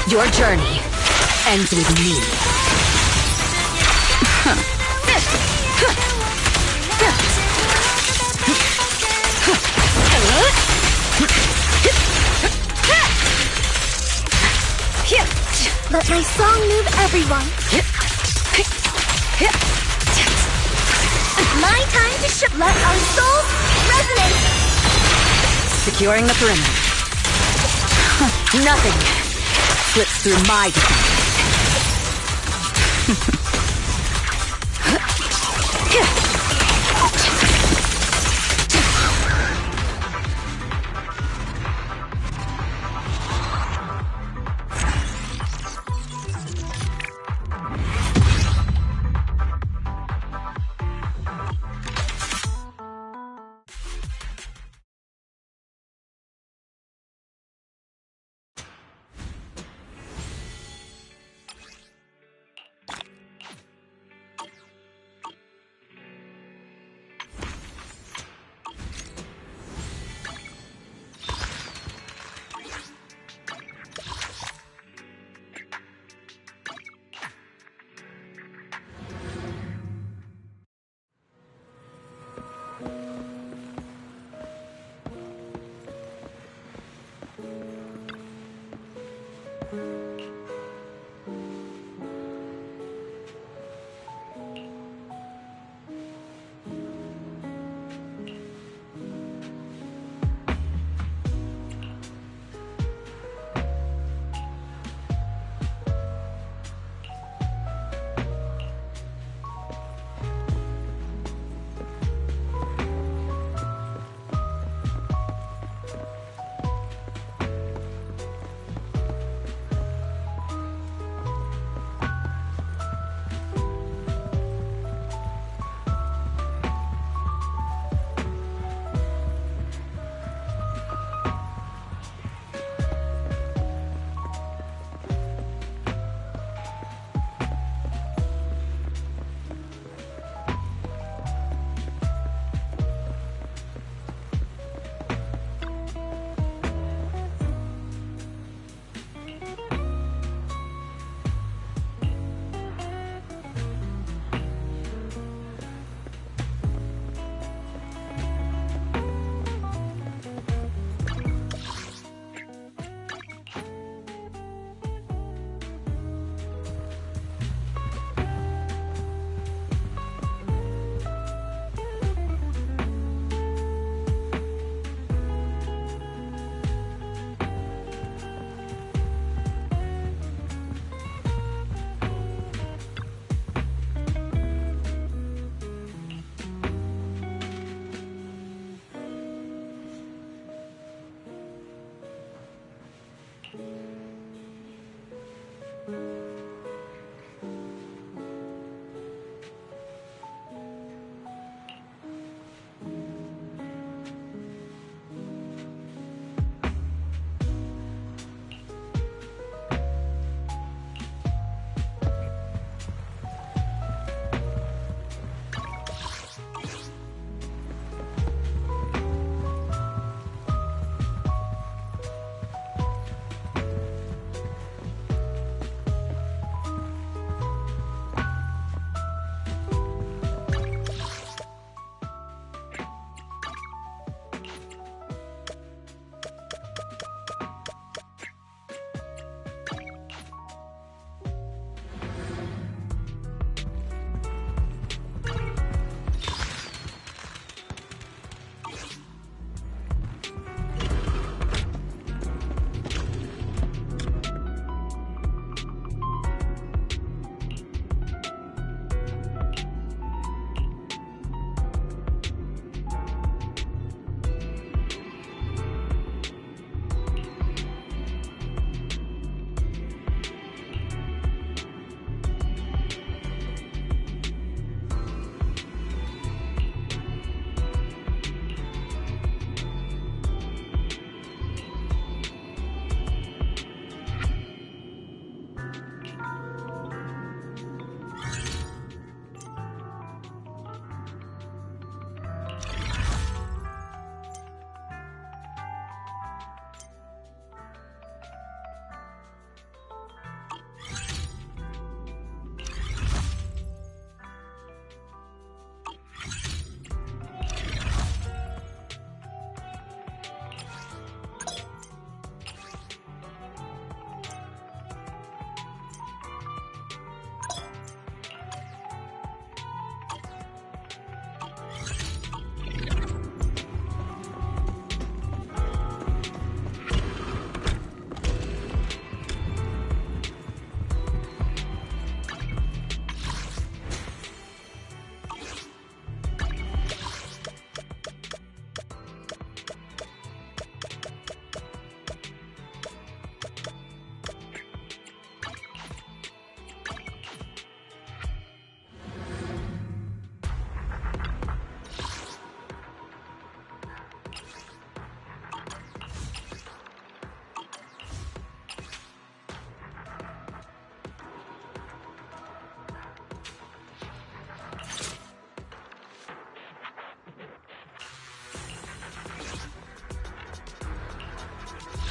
Your journey ends with me. Let my song move everyone. My time to ship. Let our souls resonate. Securing the perimeter. Nothing slips through my defense.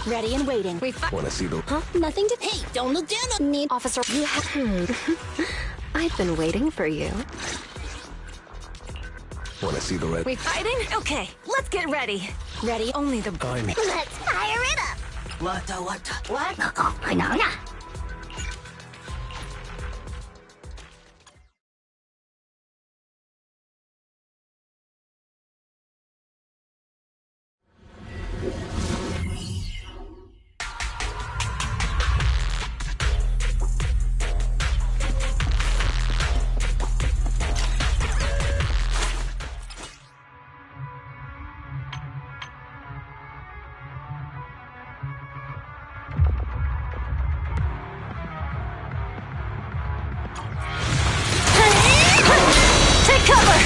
Ready and waiting. Wanna see the... Huh? Nothing to... Hey, don't look down on me! Officer, you have heard. I've been waiting for you. Wanna see the red... We fighting? Okay, let's get ready. Ready? Only the... I'm... Let's fire it up! What? Take cover!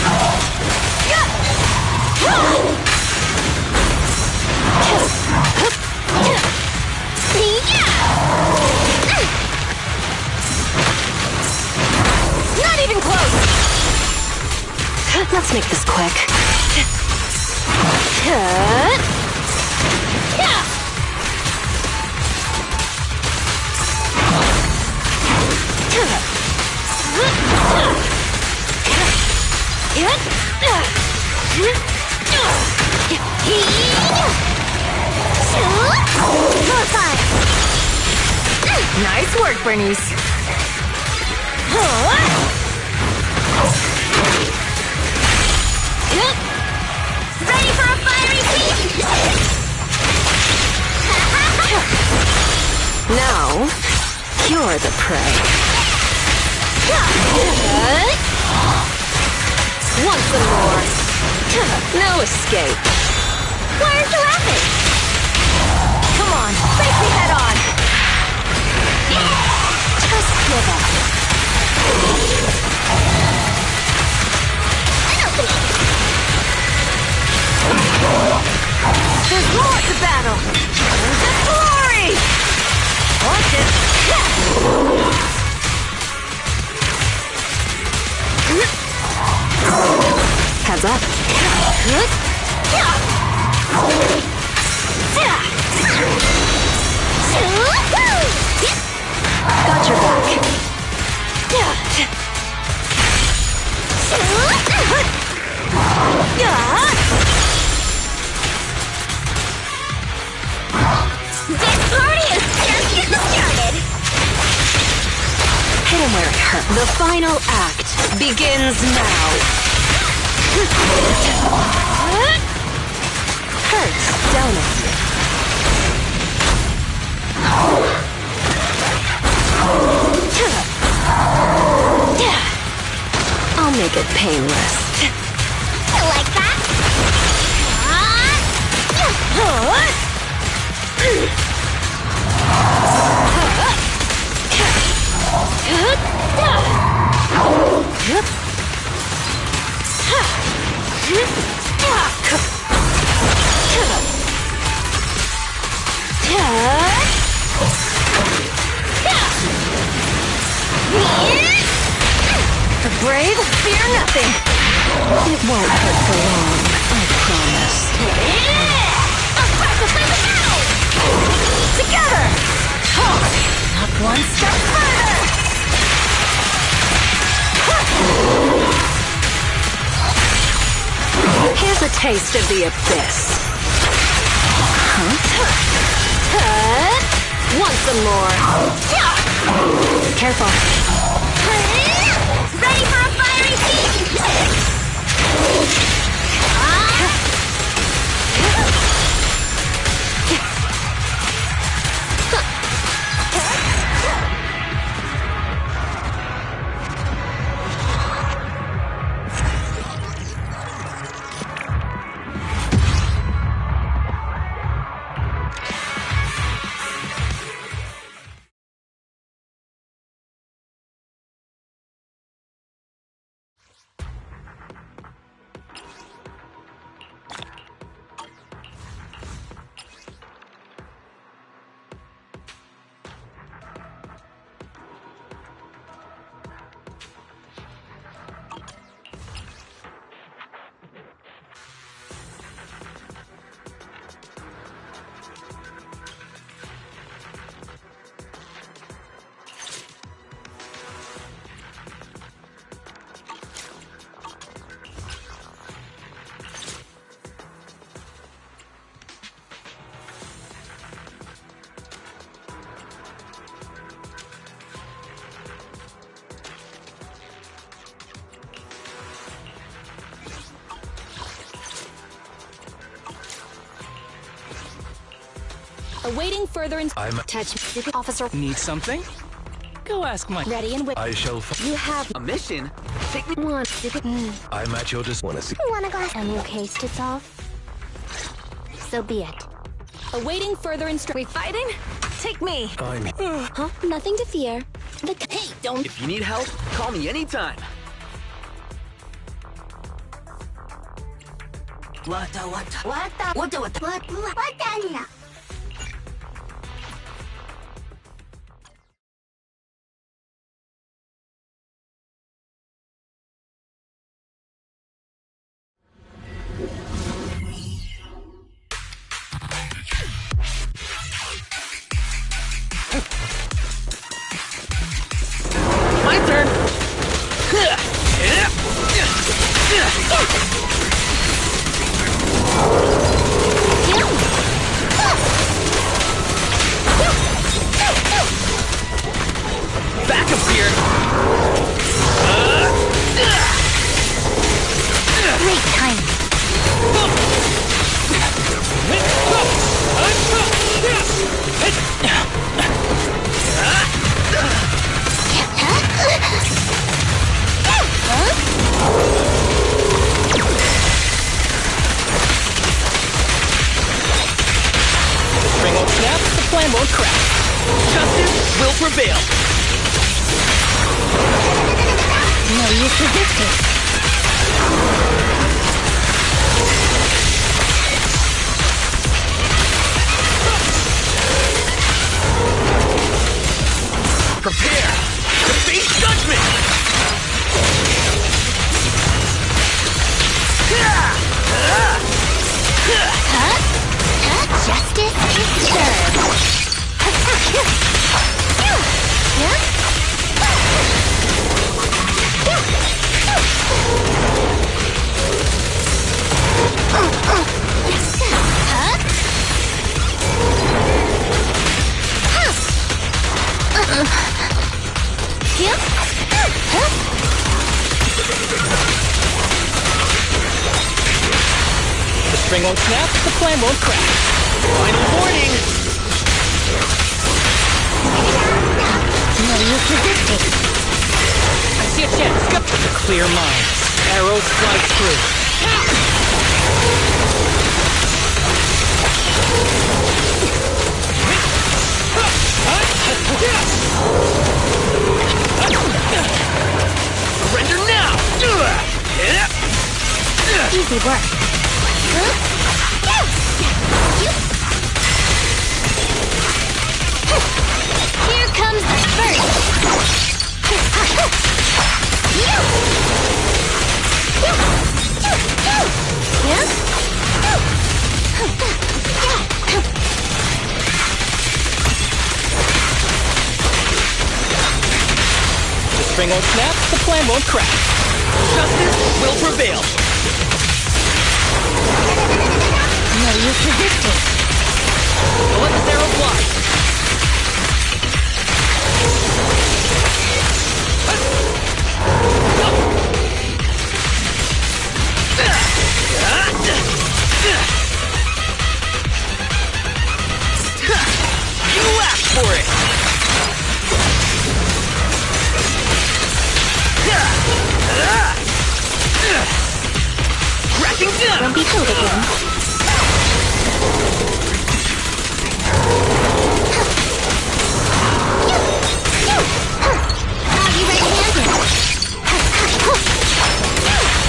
Not even close! Let's make this quick. Nice work, Bernice. Ready for a fiery feast? Now, you're the prey. Want some more? No escape. Why aren't you laughing? Come on, face me head on. Just give up. An opening. There's more to battle. The glory. Watch it. Heads up. Got your back. This party is just getting started. Hit him where it hurts. The final act begins now. Hurts, don't it? I'll make it painless. You like that? The brave fear nothing. It won't hurt for long, I promise. Let's practice in the battle! Together! Not one step further! Here's a taste of the abyss. Want some more? Careful. Ready for a fiery feast? Awaiting further I'm touch officer. need something? Go ask my. Ready and wait. I shall. You have A mission? Take me. one. I'm at your disposal. Wanna see? Wanna go? A new case to solve? So be it. Awaiting further instruction. We fighting? Take me. I'm. Huh? Nothing to fear. Hey, don't. If you need help, call me anytime. What? My turn. Backup's here. Great timing. The string won't snap. The plan won't crack. Justice will prevail. No use resisting. Prepare to face judgment. Justice is served. The string won't snap. The plan won't crack. Final warning. No use resisting. I see a chance. Go. Clear minds. Arrows fly through. Surrender now. Easy work. Here comes the The string won't snap. The plan won't crack. Justice will prevail. No use resisting. Let this arrow fly. You asked for it. Cracking down. Don't be fooled again. I'll be ready-handed.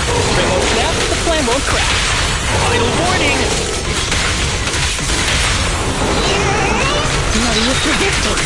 The string won't snap. The plan won't crack. Final warning. No use resisting.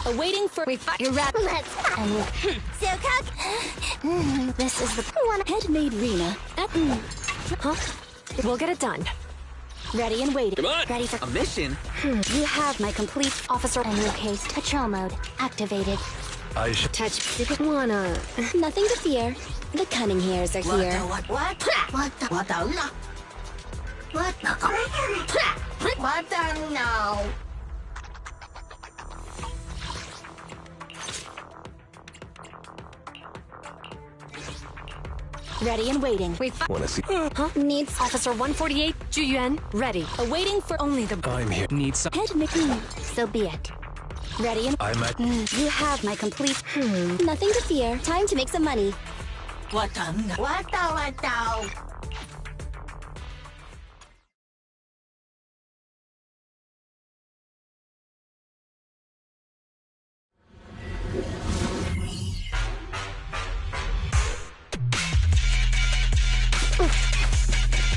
Awaiting for. You're right. Let's so cook. This is the one. Head-made Rena. Huh? We'll get it done. Ready and waiting. Come on. Ready for a mission. You have my complete officer. New case patrol mode activated. I should Touch. Wanna. Nothing to fear. The cunning hairs are here. Ready and waiting. wanna see. Huh? Needs Officer 148. Juyuan. Ready. Awaiting for Only the. I'm here. Need some. Head. So be it. Ready and. I'm at. You have my complete. nothing to fear. Time to make some money.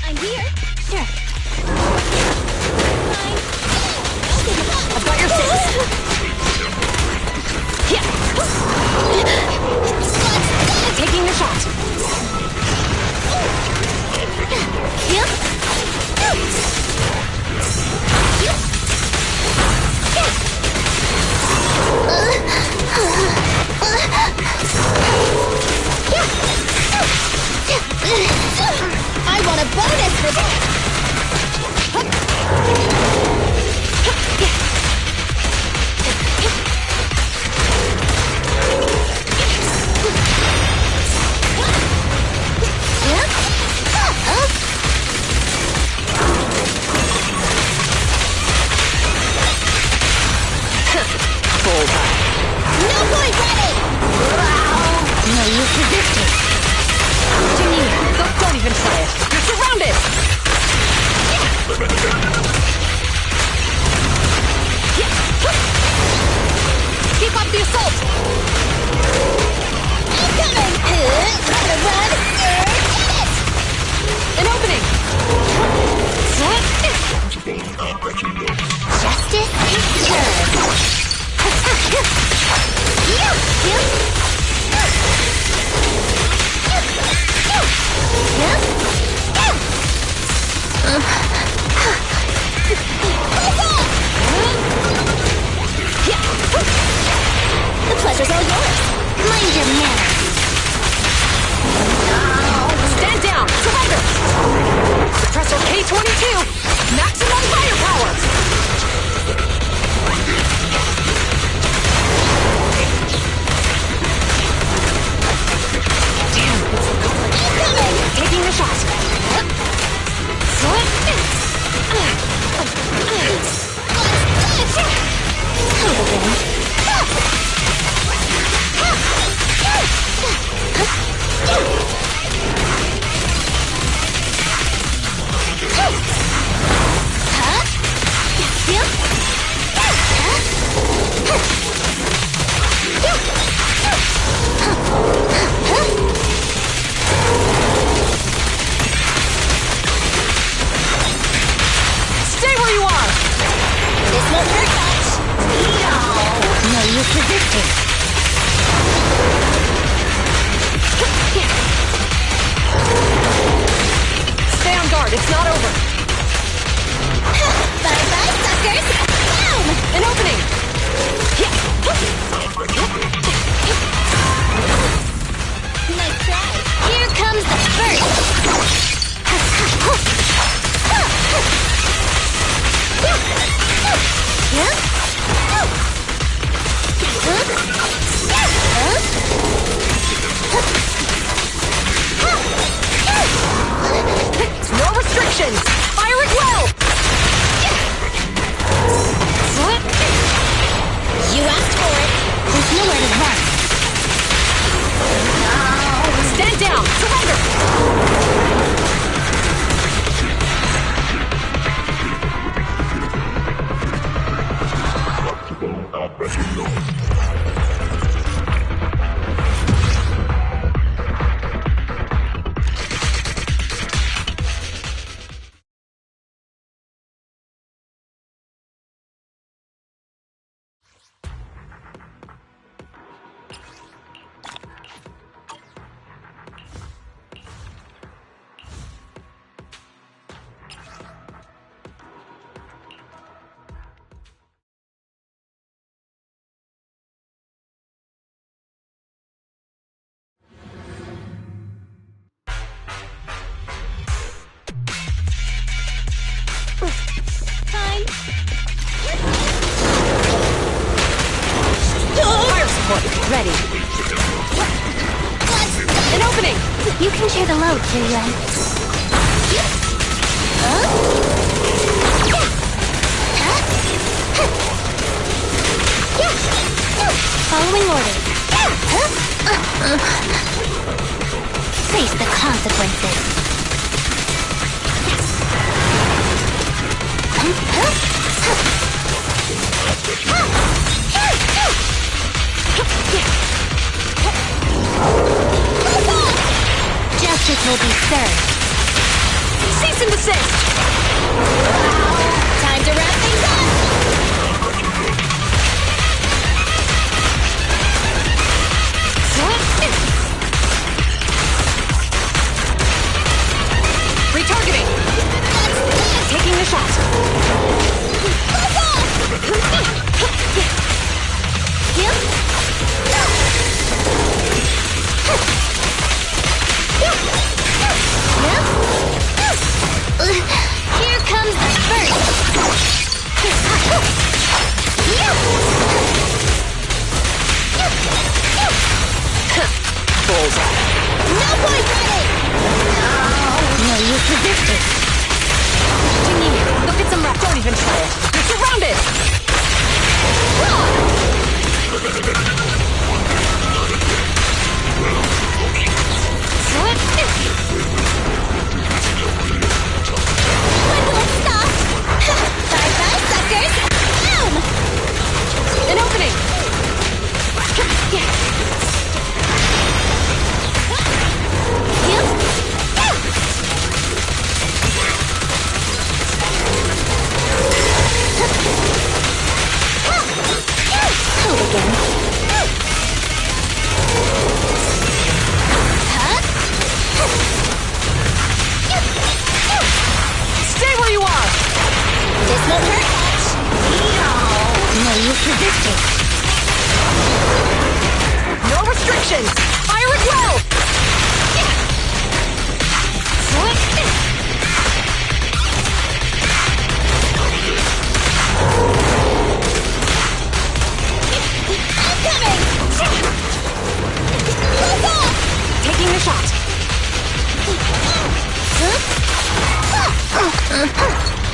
I'm here. Here. I've got your six. Yeah. Taking the shot. Yep. I want a bonus for this. No point ready. No use resisting. Don't even try it. You're surrounded! Keep up the assault! I'm coming. Gotta run. Get it. An opening! Justice is served. The pleasure's all yours. Mind your manners. Stand down! Surrender! Suppressor K-22! Maximum firepower! Damn, it's incoming! Taking the shot. Stay where you are! This won't hurt much. No use resisting. Stay on guard, it's not over. Bye-bye, suckers. Boom! An opening! Nice try. Here comes the first. No restrictions! Fire it well! You asked for it. There's nowhere to run. Stand down! Surrender! Fire support, ready. An opening! You can share the load, Yuan. Following orders. Face the consequences. Justice will be served. Cease and desist! Time to wrap things up! Retargeting! Taking the shot! Here comes the first! Bullseye! No point ready! No use resisting. Continue. Go get some rest. Don't even try it. You're surrounded! When will it stop? Bye-bye, suckers! Boom! An opening! Hold again. Stay where you are! This won't hurt much. No use resisting. No restrictions! Fire at will! Taking the shot.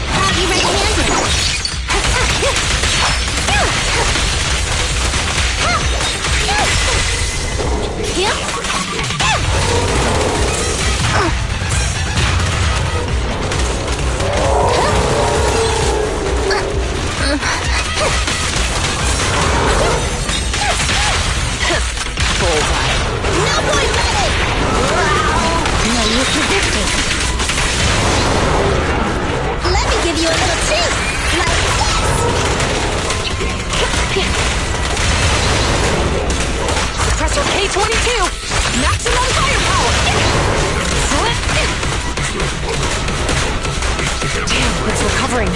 Have you ready-handed? Bullseye. No point ready! No use resisting. Let me give you a little treat! Like this! Suppressor K-22! Maximum firepower! Damn, it's recovering.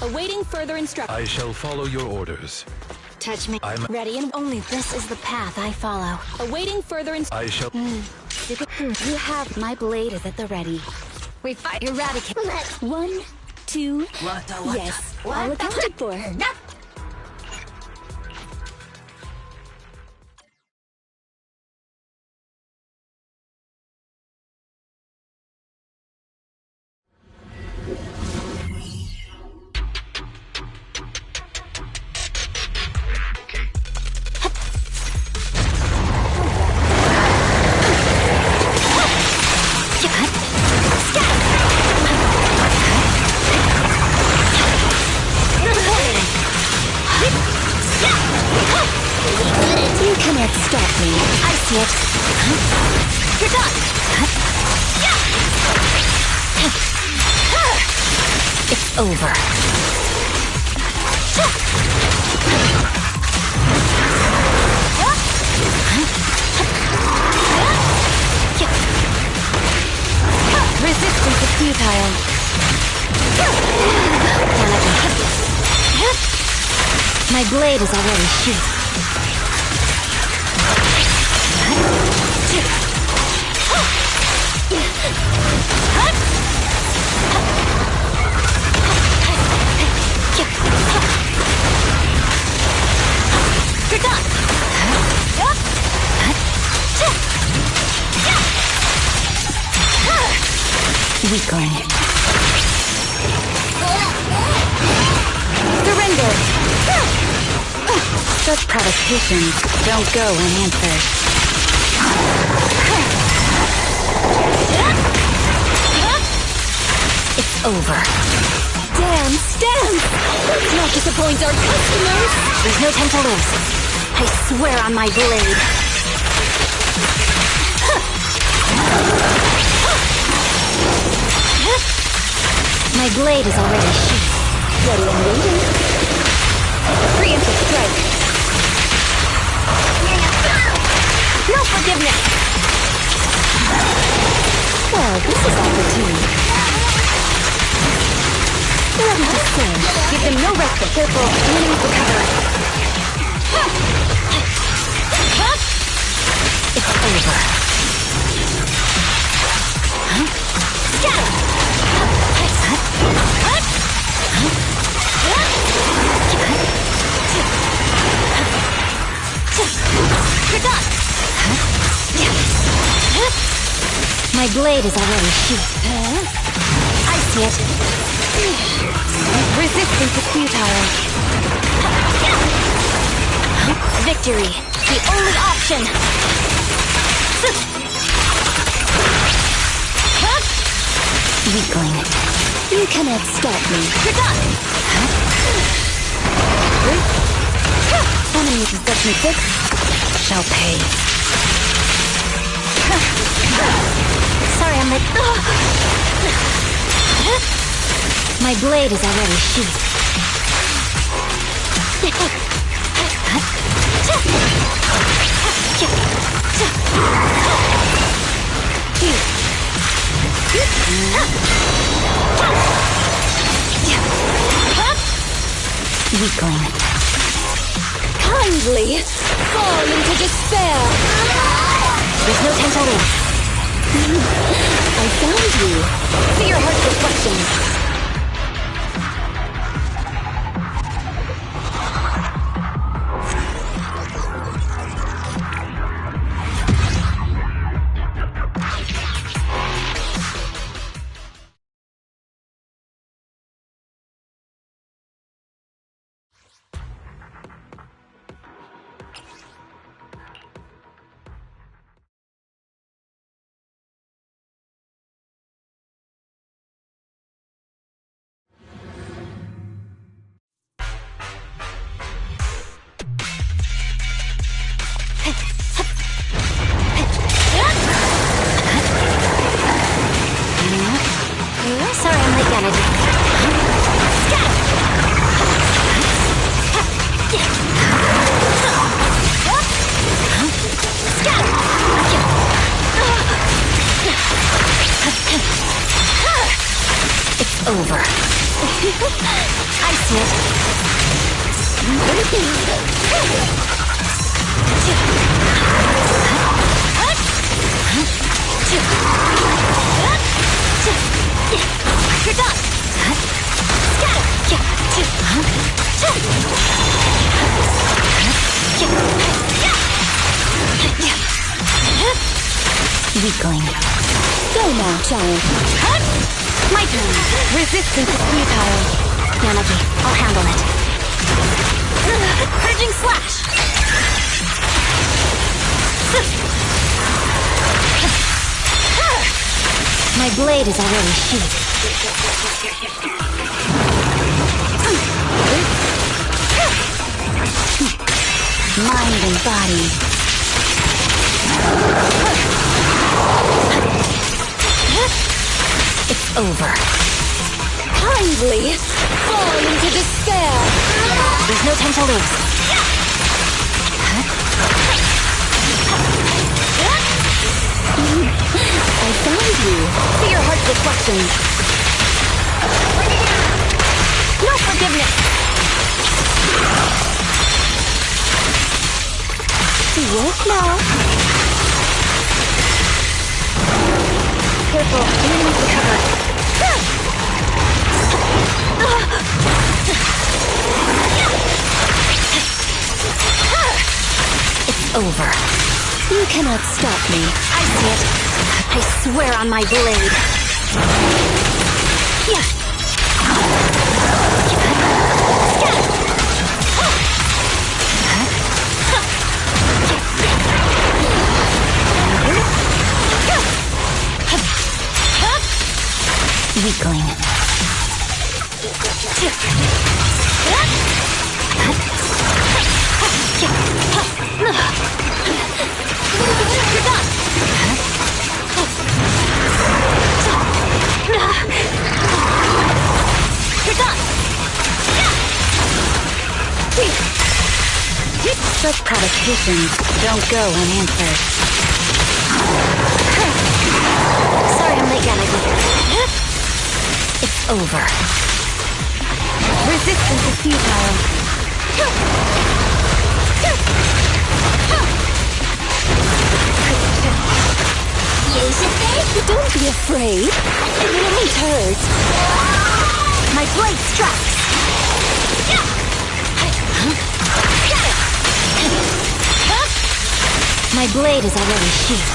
Awaiting further instructions. I shall follow your orders. Touch me. I'm... Ready and only this is the path I follow. Awaiting further I shall... You have my blade is at the ready. We fight eradicate. 1, 2. Yes, all accounted for. see it. You're done! It's over. Resistance is futile. My blade is already sheathed. You're done! Weakling. Surrender! Such provocations don't go unanswered. It's over. Stand! Let's not disappoint our customers! There's no time to lose. I swear on my blade. My blade is already sheathed. Ready and waiting. Preemptive strike. No forgiveness! Well, this is opportune. Ready to stand. Give them no respite. Careful, enemies recover. It's over. Scatter! You're done! My blade is already sheathed. I see it. Resistance is futile. Victory, the only option. Weakling, you cannot stop me. You're done! Enemy possession 6 shall pay. Sorry, I'm late. My blade is already sheathed. Weakling. Kindly fall into despair. There's no time to lose. I found you. See your heart's reflection. Sorry, I'm late, Gennady. It's over. I see it. You're done! Weakling. Go now, giant. My turn. Resistance is futile. Yanagi, I'll handle it. Purging slash! My blade is already sheathed. Mind and body. It's over. Kindly fall into despair. There's no time to lose. I found you. See your heart's reflections. No forgiveness. Woke now. Careful, you need to cover. It's over. You cannot stop me. I see it. I swear on my blade. Yeah. Weakling. Such provocations don't go unanswered. Sorry I'm late, Yanagi. It's over. Resistance is futile. Don't be afraid. It won't hurt. My blade strikes. My blade is already sheathed.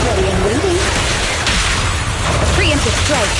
Ready and waiting. Preemptive strike.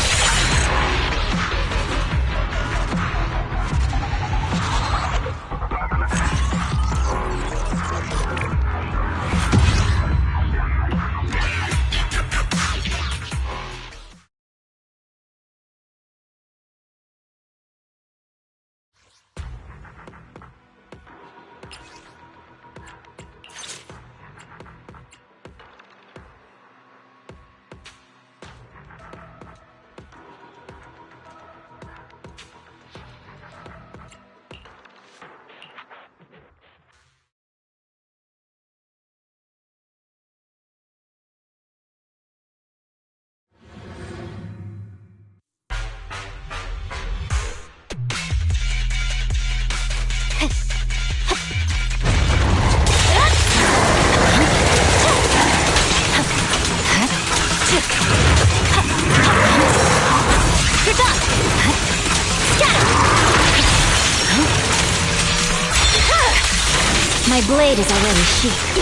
My blade is already sheathed.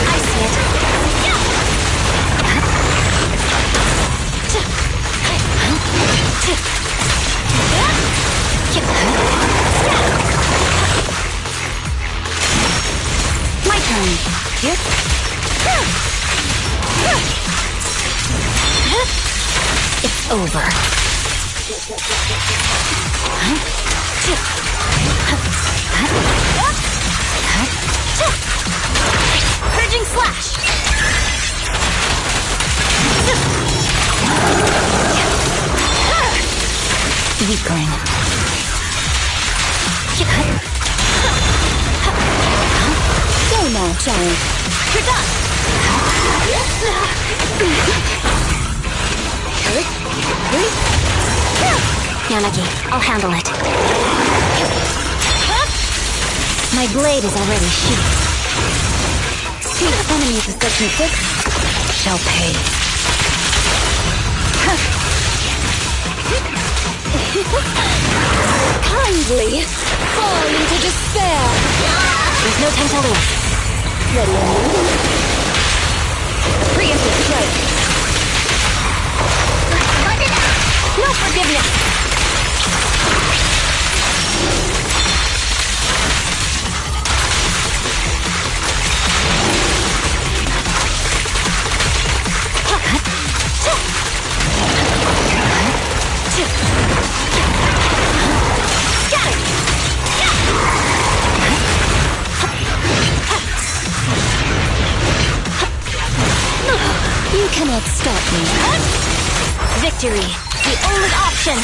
I see it. My turn. It's over. Purging slash. Weakling. Go now, child. You're done. Yanagi, I'll handle it. My blade is already sheathed. The enemies of Section 6 shall pay. Kindly fall into despair. There's no time to lose. Ready and waiting. Preemptive strike. No forgiveness. cannot stop me. Victory, the only option!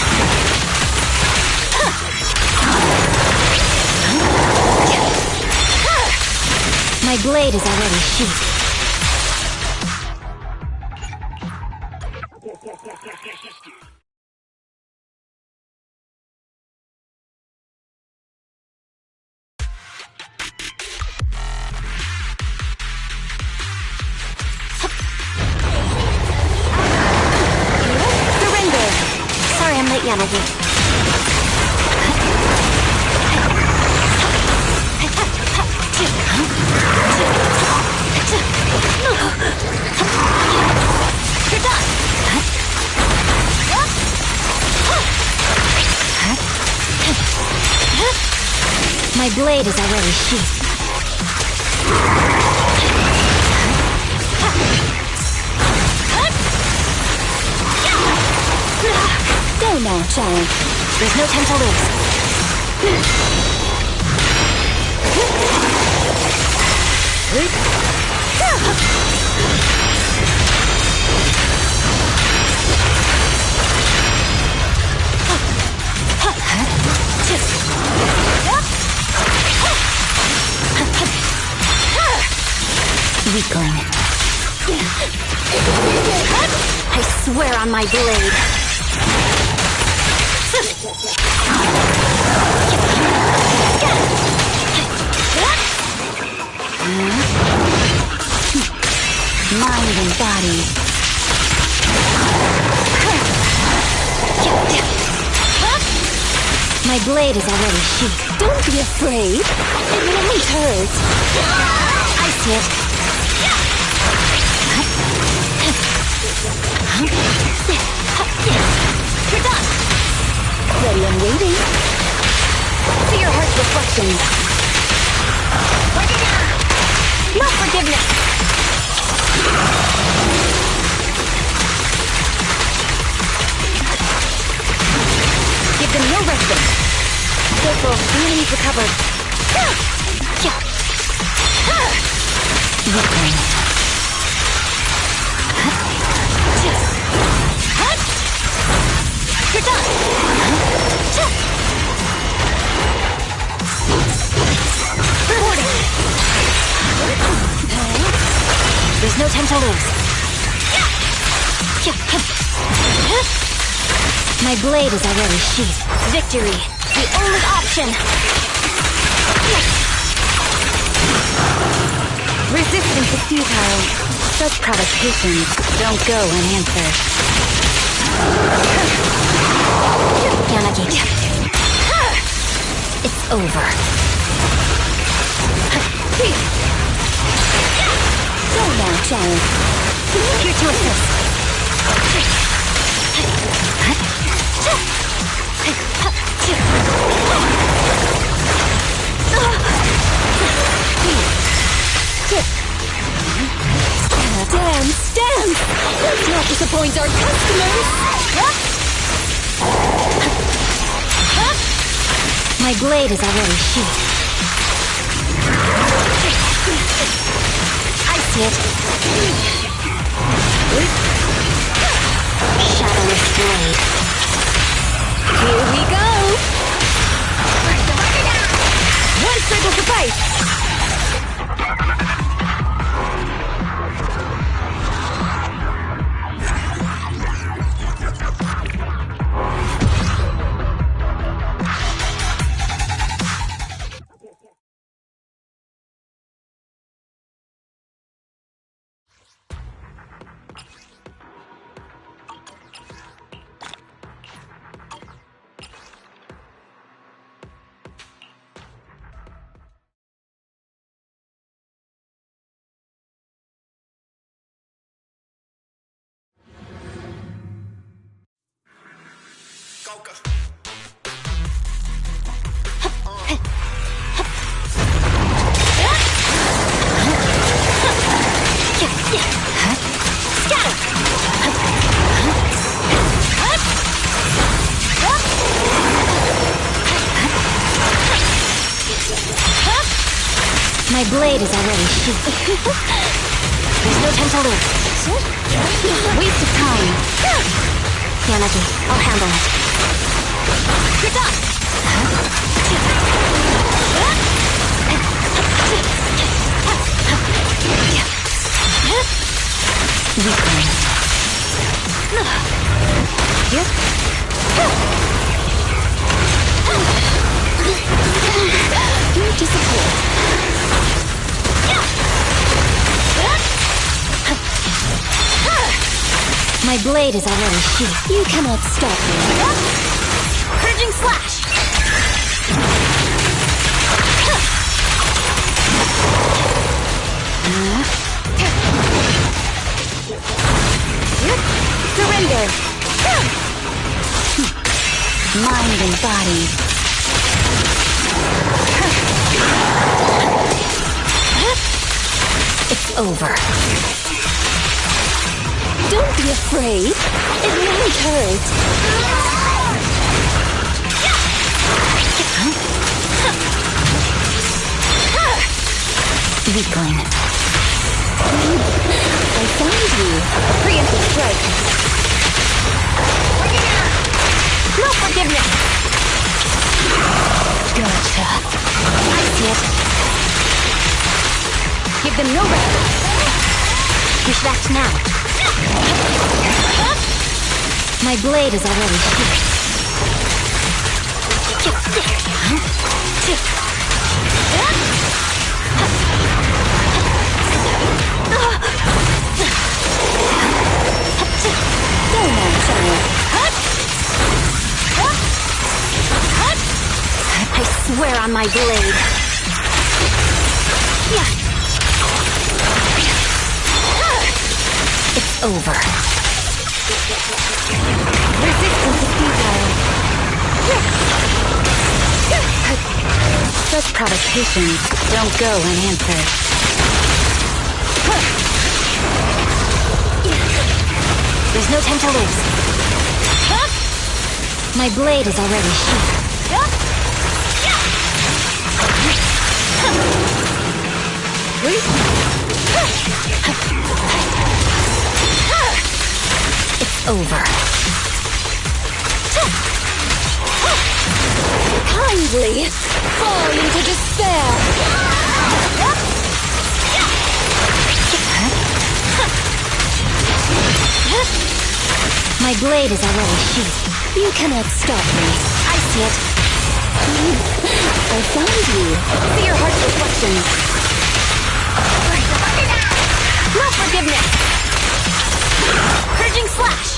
My blade is already sheathed. Surrender! Sorry I'm late, Yanagi. You're done! My blade is already sheathed. Go now, child. There's no time to lose. Weakling. I swear on my blade. Mind and body. My blade is already sheathed. Don't be afraid. It won't hurt. I see it. You're done. Ready and waiting. See your heart's reflections. No forgiveness. Give them no respite. Careful, the enemy's recovered. Weakling. You're done. Reporting. There's no time to lose. My blade is already sheathed. Victory, the only option. Resistance is futile. Such provocations don't go unanswered. Yanagi. It's over. Go now, child. Here to assist. Dance, dance! Let's not disappoint our customers! My blade is already sheathed. I see it. Shadowless blade. Here we go! One circle suffice! My blade is already sheathed. There's no time to lose. Waste of time. Yanagi, I'll handle it. Get up! Weakling. You disappoint. My blade is already sheathed. You cannot stop me. Purging slash! Surrender! Mind and body. It's over. Don't be afraid. It won't hurt. Weakling. I found you. Preemptive strike. No forgiveness. Gotcha. I see it. Give them no rest. We should act now. My blade is already sheathed. Don't answer. I swear on my blade. It's over. Resistance is futile. Such provocations don't go unanswered. There's no time to lose. My blade is already sheathed. It's over. Kindly fall into despair. My blade is already sheathed. You cannot stop me. I see it. I found you. See your heart's reflections. No forgiveness. Purging slash.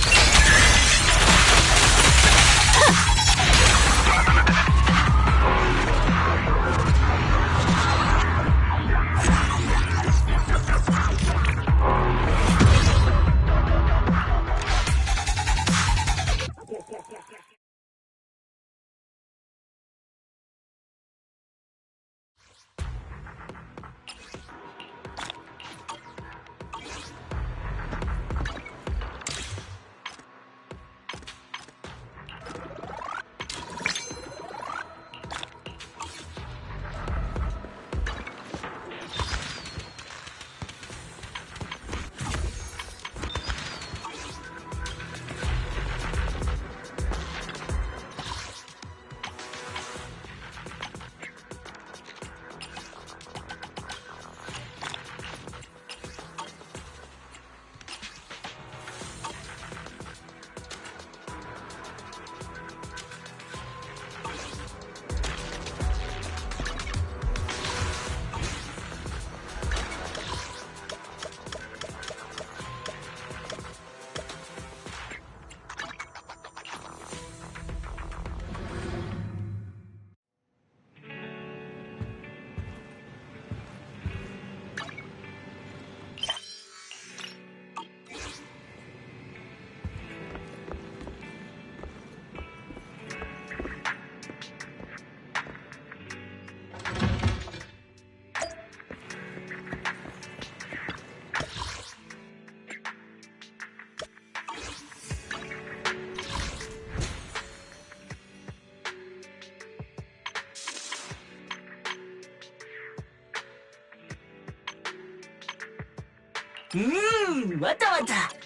わたわた。